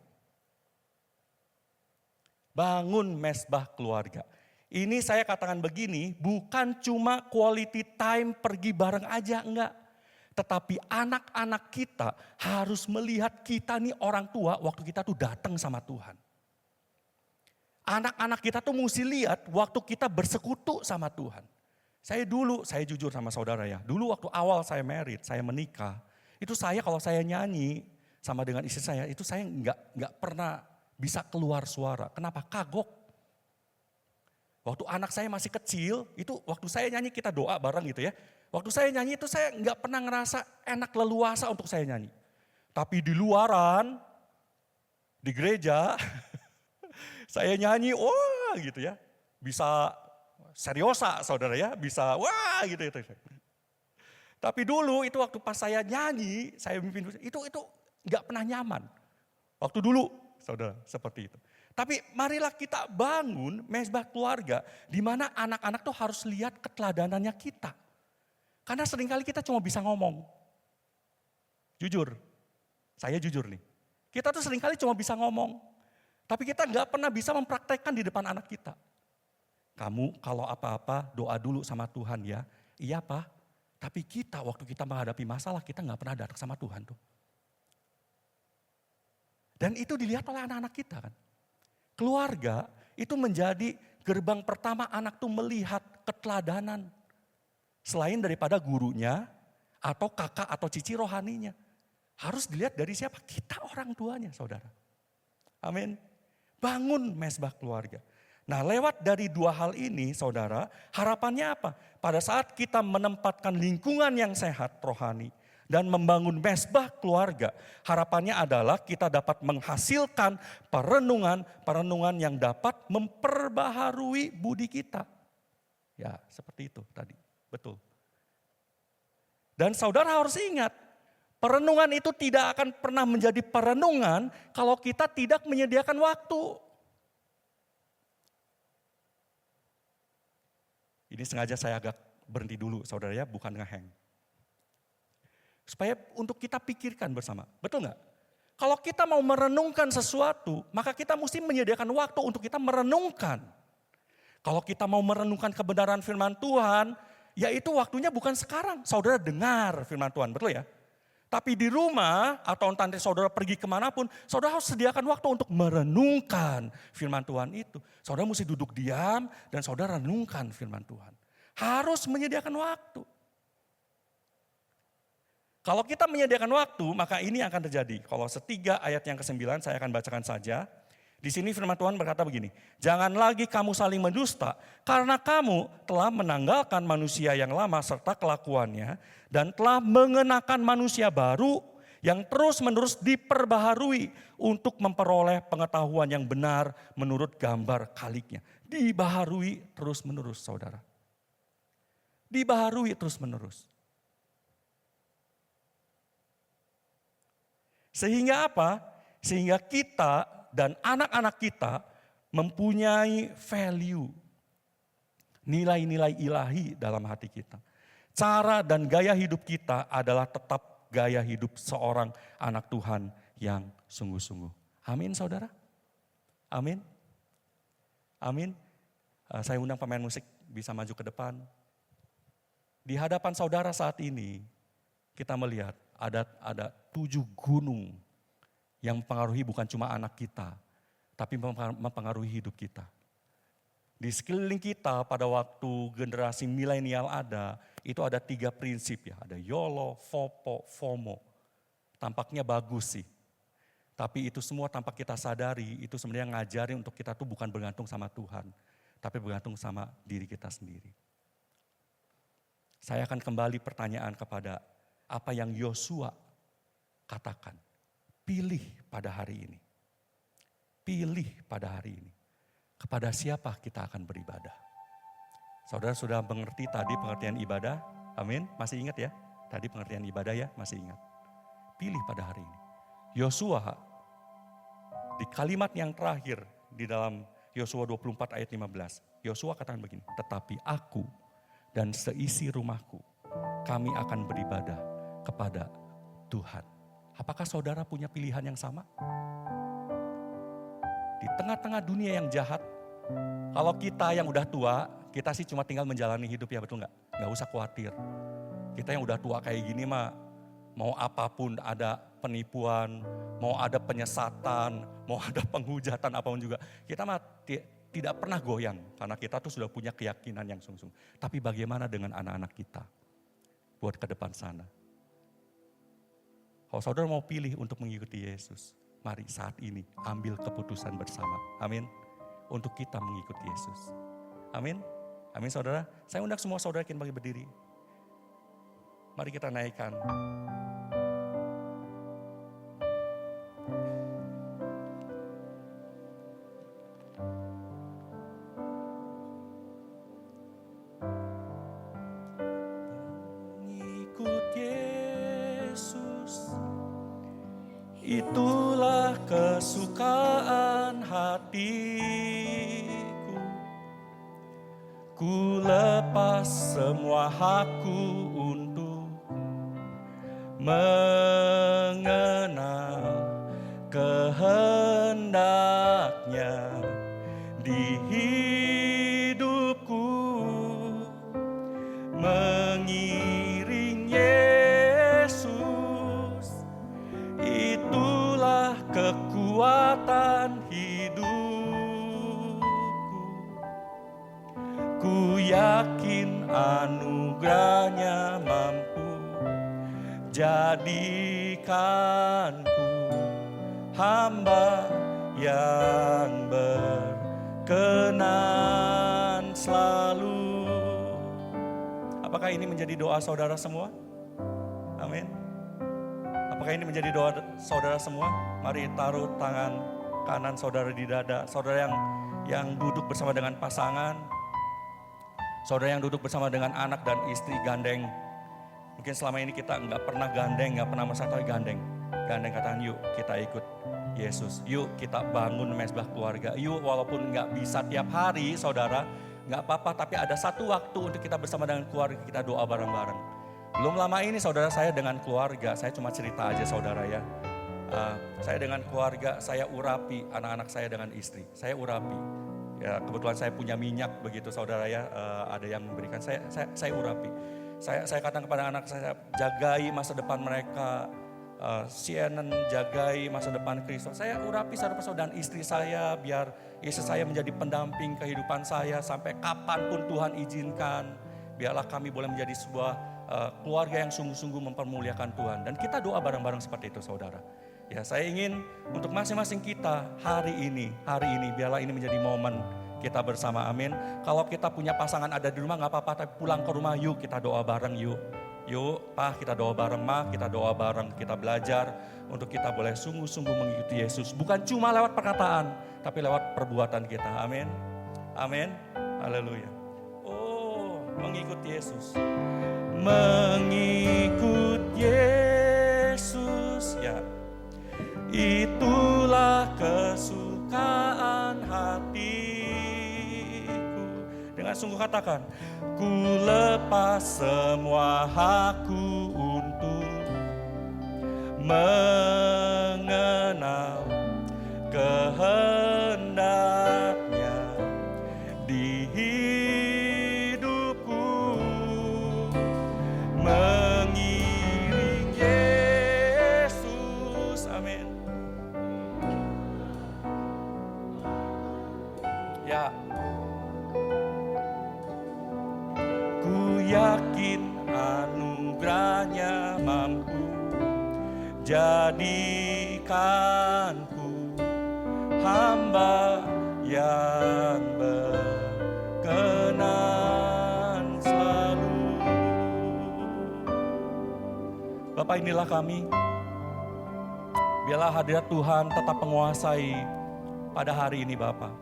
Bangun mesbah keluarga. Ini saya katakan begini, bukan cuma quality time pergi bareng aja, enggak. Tetapi anak-anak kita harus melihat kita nih orang tua waktu kita tuh datang sama Tuhan. Anak-anak kita tuh mesti lihat waktu kita bersekutu sama Tuhan. Saya jujur sama saudara ya, dulu waktu awal saya married, saya menikah, itu saya kalau saya nyanyi sama dengan istri saya, itu saya nggak pernah bisa keluar suara. Kenapa? Kagok. Waktu anak saya masih kecil, itu waktu saya nyanyi kita doa bareng gitu ya. Waktu saya nyanyi itu saya nggak pernah ngerasa enak leluasa untuk saya nyanyi. Tapi di luaran, di gereja, saya nyanyi, wah gitu ya. Bisa seriosa saudara ya, bisa wah gitu. Tapi dulu itu waktu pas saya nyanyi, saya mimpin, itu nggak pernah nyaman. Waktu dulu saudara seperti itu. Tapi marilah kita bangun mesbah keluarga di mana anak-anak tuh harus lihat keteladanannya kita. Karena seringkali kita cuma bisa ngomong. Jujur, saya jujur nih. Kita tuh seringkali cuma bisa ngomong. Tapi kita nggak pernah bisa mempraktekkan di depan anak kita. Kamu kalau apa-apa doa dulu sama Tuhan ya. Iya Pak, tapi kita waktu kita menghadapi masalah kita nggak pernah datang sama Tuhan tuh. Dan itu dilihat oleh anak-anak kita kan. Keluarga itu menjadi gerbang pertama anak tuh melihat keteladanan. Selain daripada gurunya atau kakak atau cici rohaninya. Harus dilihat dari siapa? Kita orang tuanya saudara. Amin. Bangun mesbah keluarga. Nah lewat dari dua hal ini saudara, harapannya apa? Pada saat kita menempatkan lingkungan yang sehat rohani dan membangun mesbah keluarga, harapannya adalah kita dapat menghasilkan perenungan yang dapat memperbaharui budi kita. Ya seperti itu tadi, betul. Dan saudara harus ingat, perenungan itu tidak akan pernah menjadi perenungan kalau kita tidak menyediakan waktu. Ini sengaja saya agak berhenti dulu saudara ya, bukan ngeheng. Supaya untuk kita pikirkan bersama, betul nggak? Kalau kita mau merenungkan sesuatu, maka kita mesti menyediakan waktu untuk kita merenungkan. Kalau kita mau merenungkan kebenaran firman Tuhan, yaitu waktunya bukan sekarang. Saudara dengar firman Tuhan, betul ya? Tapi di rumah atau nanti saudara pergi kemanapun, saudara harus sediakan waktu untuk merenungkan firman Tuhan itu. Saudara mesti duduk diam dan saudara renungkan firman Tuhan. Harus menyediakan waktu. Kalau kita menyediakan waktu, maka ini akan terjadi. Kalau 3 ayat yang ke-9 saya akan bacakan saja. Di sini firman Tuhan berkata begini, jangan lagi kamu saling mendusta karena kamu telah menanggalkan manusia yang lama serta kelakuannya dan telah mengenakan manusia baru yang terus-menerus diperbaharui untuk memperoleh pengetahuan yang benar menurut gambar kaliknya. Dibaharui terus-menerus saudara. Dibaharui terus-menerus. Sehingga apa? Sehingga kita dan anak-anak kita mempunyai value, nilai-nilai ilahi dalam hati kita. Cara dan gaya hidup kita adalah tetap gaya hidup seorang anak Tuhan yang sungguh-sungguh. Amin saudara? Amin? Amin? Saya undang pemain musik bisa maju ke depan. Di hadapan saudara saat ini kita melihat ada 7 gunung yang mempengaruhi bukan cuma anak kita, tapi mempengaruhi hidup kita. Di sekeliling kita pada waktu generasi milenial itu ada 3 prinsip ya. Ada YOLO, FOPO, FOMO. Tampaknya bagus sih. Tapi itu semua tanpa kita sadari, itu sebenarnya ngajarin untuk kita tuh bukan bergantung sama Tuhan, tapi bergantung sama diri kita sendiri. Saya akan kembali pertanyaan kepada apa yang Yosua katakan. Pilih pada hari ini. Pilih pada hari ini. Kepada siapa kita akan beribadah? Saudara sudah mengerti tadi pengertian ibadah? Amin. Masih ingat ya? Tadi pengertian ibadah ya? Masih ingat. Pilih pada hari ini. Yosua di kalimat yang terakhir di dalam Yosua 24 ayat 15. Yosua katakan begini, tetapi aku dan seisi rumahku, kami akan beribadah kepada Tuhan. Apakah saudara punya pilihan yang sama? Di tengah-tengah dunia yang jahat, kalau kita yang udah tua, kita sih cuma tinggal menjalani hidup ya, betul nggak? Nggak usah khawatir. Kita yang udah tua kayak gini mah, mau apapun ada penipuan, mau ada penyesatan, mau ada penghujatan apapun juga. Kita mah tidak pernah goyang karena kita tuh sudah punya keyakinan yang sungguh-sungguh. Tapi bagaimana dengan anak-anak kita buat ke depan sana? Kalau saudara mau pilih untuk mengikuti Yesus, mari saat ini ambil keputusan bersama. Amin. Untuk kita mengikuti Yesus. Amin. Amin saudara. Saya undang semua saudara yang bagi berdiri. Mari kita naikkan. Mengikut Yesus, itulah kesukaan hatiku. Ku lepas semua hakku untuk mengenal kehendaknya di hidupku. Mengiring Yesus, itulah kekuatan hidupku. Ku yakin anugerahnya mampu jadikanku hamba yang berkenan selalu. Apakah ini menjadi doa saudara semua? Amin. Apakah ini menjadi doa saudara semua? Mari taruh tangan kanan saudara di dada. Saudara yang duduk bersama dengan pasangan. Saudara yang duduk bersama dengan anak dan istri gandeng. Mungkin selama ini kita nggak pernah gandeng, nggak pernah bersatu gandeng. Gandeng katakan yuk kita ikut Yesus. Yuk kita bangun mezbah keluarga. Yuk walaupun nggak bisa tiap hari saudara, nggak apa-apa, tapi ada satu waktu untuk kita bersama dengan keluarga, kita doa bareng-bareng. Belum lama ini saudara saya dengan keluarga, saya cuma cerita aja saudara ya. Saya dengan keluarga, saya urapi anak-anak saya dengan istri. Saya urapi. Ya kebetulan saya punya minyak begitu saudara ya, ada yang memberikan, saya urapi. Saya katakan kepada anak saya, jagai masa depan mereka. CNN jagai masa depan Kristus. Saya urapi saudara-saudara dan istri saya biar istri saya menjadi pendamping kehidupan saya sampai kapanpun Tuhan izinkan. Biarlah kami boleh menjadi sebuah keluarga yang sungguh-sungguh mempermuliakan Tuhan. Dan kita doa bareng-bareng seperti itu saudara. Ya saya ingin untuk masing-masing kita hari ini biarlah ini menjadi momen kita bersama, amin. Kalau kita punya pasangan ada di rumah gak apa-apa, tapi pulang ke rumah yuk kita doa bareng yuk. Yuk, Pak, kita doa bareng, Ma, kita doa bareng, kita belajar untuk kita boleh sungguh-sungguh mengikuti Yesus. Bukan cuma lewat perkataan, tapi lewat perbuatan kita. Amin. Amin. Haleluya. Oh, mengikut Yesus. Mengikut Yesus, ya. Itulah kesukaan hatiku. Dengan sungguh katakan, ku lepas semua hakku untuk mengenal kehendaknya di hidupku. Mengiring Yesus, amin. Ya. Yakin anugerahnya mampu jadikanku hamba yang berkenan selalu. Bapak, inilah kami. Biarlah hadirat Tuhan tetap menguasai pada hari ini Bapak.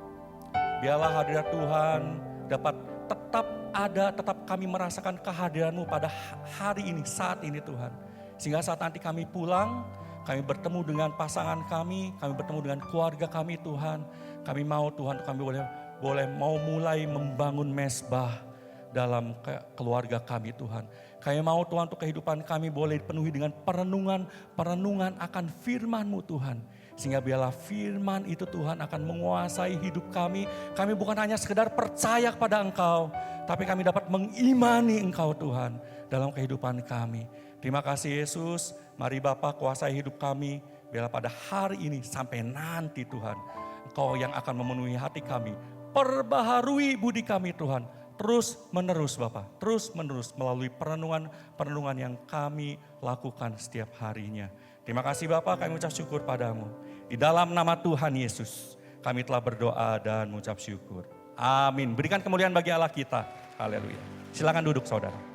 Biarlah hadirat Tuhan dapat tetap ada, tetap kami merasakan kehadiran-Mu pada hari ini, saat ini Tuhan. Sehingga saat nanti kami pulang, kami bertemu dengan pasangan kami bertemu dengan keluarga kami Tuhan. Kami mau Tuhan, kami boleh mau mulai membangun mesbah dalam keluarga kami Tuhan. Kami mau Tuhan untuk kehidupan kami boleh dipenuhi dengan perenungan akan firman-Mu Tuhan. Sehingga biarlah firman itu Tuhan akan menguasai hidup kami. Kami bukan hanya sekedar percaya kepada Engkau, tapi kami dapat mengimani Engkau Tuhan dalam kehidupan kami. Terima kasih Yesus, mari Bapa kuasai hidup kami. Biarlah pada hari ini sampai nanti Tuhan, Engkau yang akan memenuhi hati kami. Perbaharui budi kami Tuhan. Terus menerus Bapak, terus menerus melalui perenungan yang kami lakukan setiap harinya. Terima kasih Bapak, kami ucap syukur padamu. Di dalam nama Tuhan Yesus, kami telah berdoa dan mengucap syukur. Amin. Berikan kemuliaan bagi Allah kita. Haleluya. Silakan duduk saudara.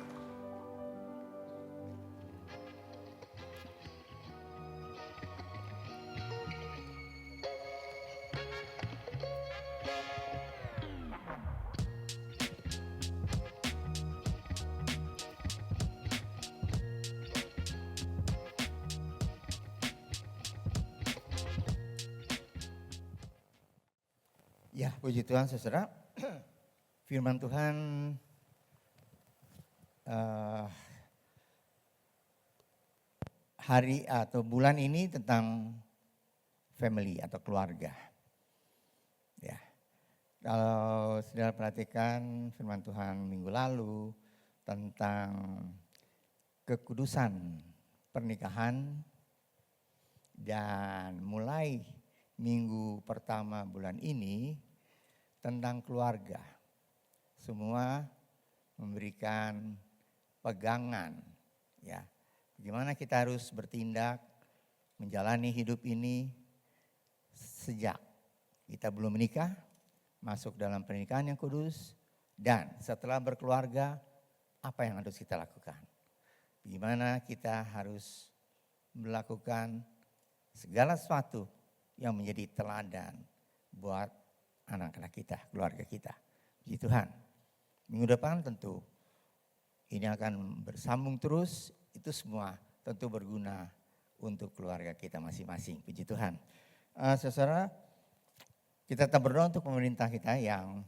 Ya, puji Tuhan saudara. Firman Tuhan hari atau bulan ini tentang family atau keluarga. Ya, kalau saudara perhatikan firman Tuhan minggu lalu tentang kekudusan pernikahan, dan mulai minggu pertama bulan ini tentang keluarga. Semua memberikan pegangan, ya, bagaimana kita harus bertindak menjalani hidup ini sejak kita belum menikah, masuk dalam pernikahan yang kudus, dan setelah berkeluarga apa yang harus kita lakukan. Bagaimana kita harus melakukan segala sesuatu yang menjadi teladan buat anak-anak kita, keluarga kita. Puji Tuhan. Minggu depan tentu ini akan bersambung terus, itu semua tentu berguna untuk keluarga kita masing-masing. Puji Tuhan. Saudara, kita tetap berdoa untuk pemerintah kita yang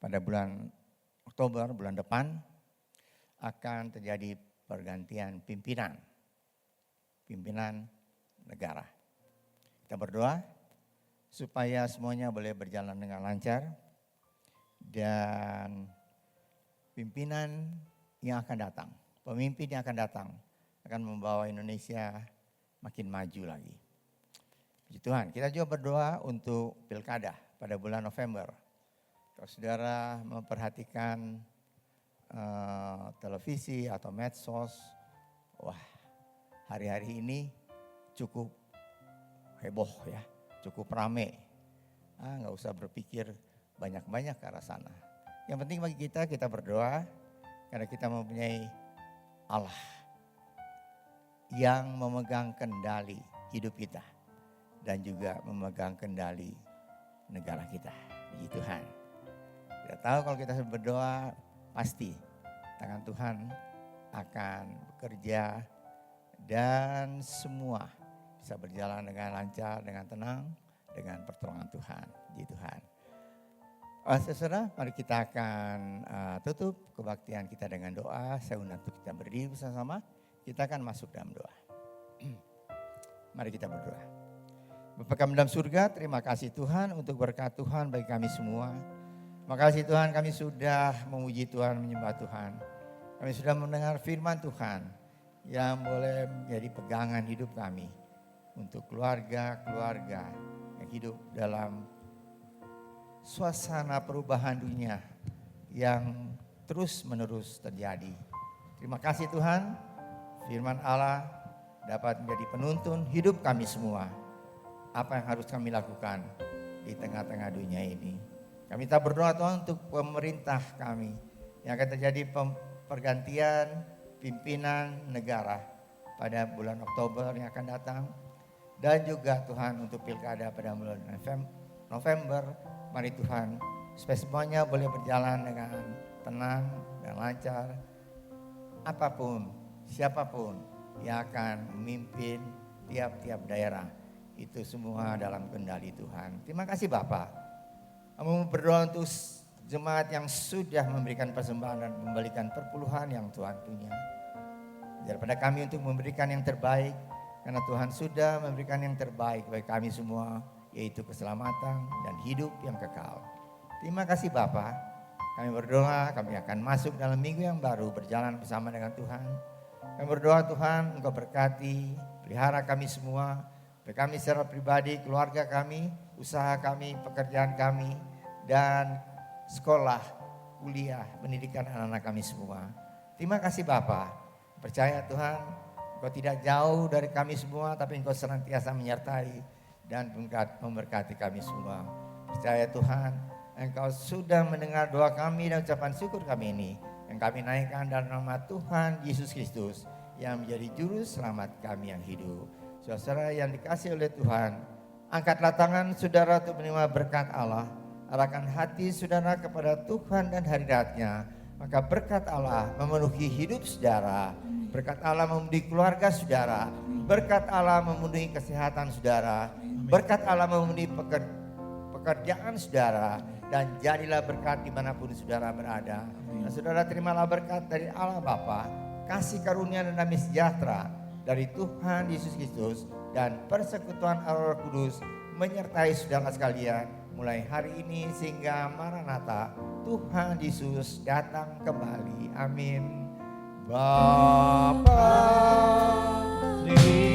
pada bulan Oktober, bulan depan akan terjadi pergantian pimpinan negara. Kita berdoa supaya semuanya boleh berjalan dengan lancar dan pimpinan yang akan datang, pemimpin yang akan datang akan membawa Indonesia makin maju lagi. Puji Tuhan, kita juga berdoa untuk pilkada pada bulan November. Kalau saudara memperhatikan televisi atau medsos, wah, hari-hari ini cukup heboh ya, cukup rame. Nggak usah berpikir banyak-banyak ke arah sana. Yang penting bagi kita berdoa karena kita mempunyai Allah yang memegang kendali hidup kita dan juga memegang kendali negara kita. Puji Tuhan. Kita tahu kalau kita berdoa pasti tangan Tuhan akan bekerja dan semua bisa berjalan dengan lancar, dengan tenang, dengan pertolongan Tuhan. Puji Tuhan. Saudara, mari kita akan tutup kebaktian kita dengan doa. Saya undang untuk kita berdiri bersama-sama. Kita akan masuk dalam doa. Mari kita berdoa. Bapa kami dalam surga, terima kasih Tuhan untuk berkat Tuhan bagi kami semua. Makasih Tuhan, kami sudah memuji Tuhan, menyembah Tuhan. Kami sudah mendengar firman Tuhan yang boleh menjadi pegangan hidup kami untuk keluarga-keluarga yang hidup dalam suasana perubahan dunia yang terus-menerus terjadi. Terima kasih Tuhan, firman Allah dapat menjadi penuntun hidup kami semua. Apa yang harus kami lakukan di tengah-tengah dunia ini. Kami tak berdoa Tuhan untuk pemerintah kami yang akan terjadi pergantian pimpinan negara. pada bulan Oktober yang akan datang. Dan juga Tuhan untuk pilkada pada bulan November. Mari Tuhan supaya semuanya boleh berjalan dengan tenang dan lancar. Apapun, siapapun yang akan memimpin tiap-tiap daerah. Itu semua dalam kendali Tuhan. Terima kasih Bapak. Kami berdoa untuk jemaat yang sudah memberikan persembahan dan memberikan perpuluhan yang Tuhan punya. Daripada kami untuk memberikan yang terbaik. Karena Tuhan sudah memberikan yang terbaik bagi kami semua, yaitu keselamatan dan hidup yang kekal. Terima kasih Bapa. Kami berdoa, kami akan masuk dalam minggu yang baru berjalan bersama dengan Tuhan. Kami berdoa Tuhan, Engkau berkati, pelihara kami semua, baik kami secara pribadi, keluarga kami, usaha kami, pekerjaan kami, dan sekolah, kuliah, pendidikan anak-anak kami semua. Terima kasih Bapa. Percaya Tuhan, Engkau tidak jauh dari kami semua, tapi Engkau senantiasa menyertai dan memberkati kami semua. Percaya Tuhan, Engkau sudah mendengar doa kami dan ucapan syukur kami ini. Yang kami naikkan dalam nama Tuhan Yesus Kristus yang menjadi juru selamat kami yang hidup. Saudara yang dikasihi oleh Tuhan, angkatlah tangan saudara untuk menerima berkat Allah. Arahkan hati saudara kepada Tuhan dan hadirat-Nya. Maka berkat Allah memenuhi hidup saudara. Berkat Allah memenuhi keluarga saudara. Berkat Allah memenuhi kesehatan saudara. Berkat Allah memenuhi pekerjaan saudara. Dan jadilah berkat dimanapun saudara berada. Dan saudara terimalah berkat dari Allah Bapa, kasih karunia dan damai sejahtera dari Tuhan Yesus Kristus. Dan persekutuan Allah Roh Kudus menyertai saudara sekalian. Mulai hari ini sehingga Maranatha, Tuhan Yesus datang kembali. Amin. Bapa di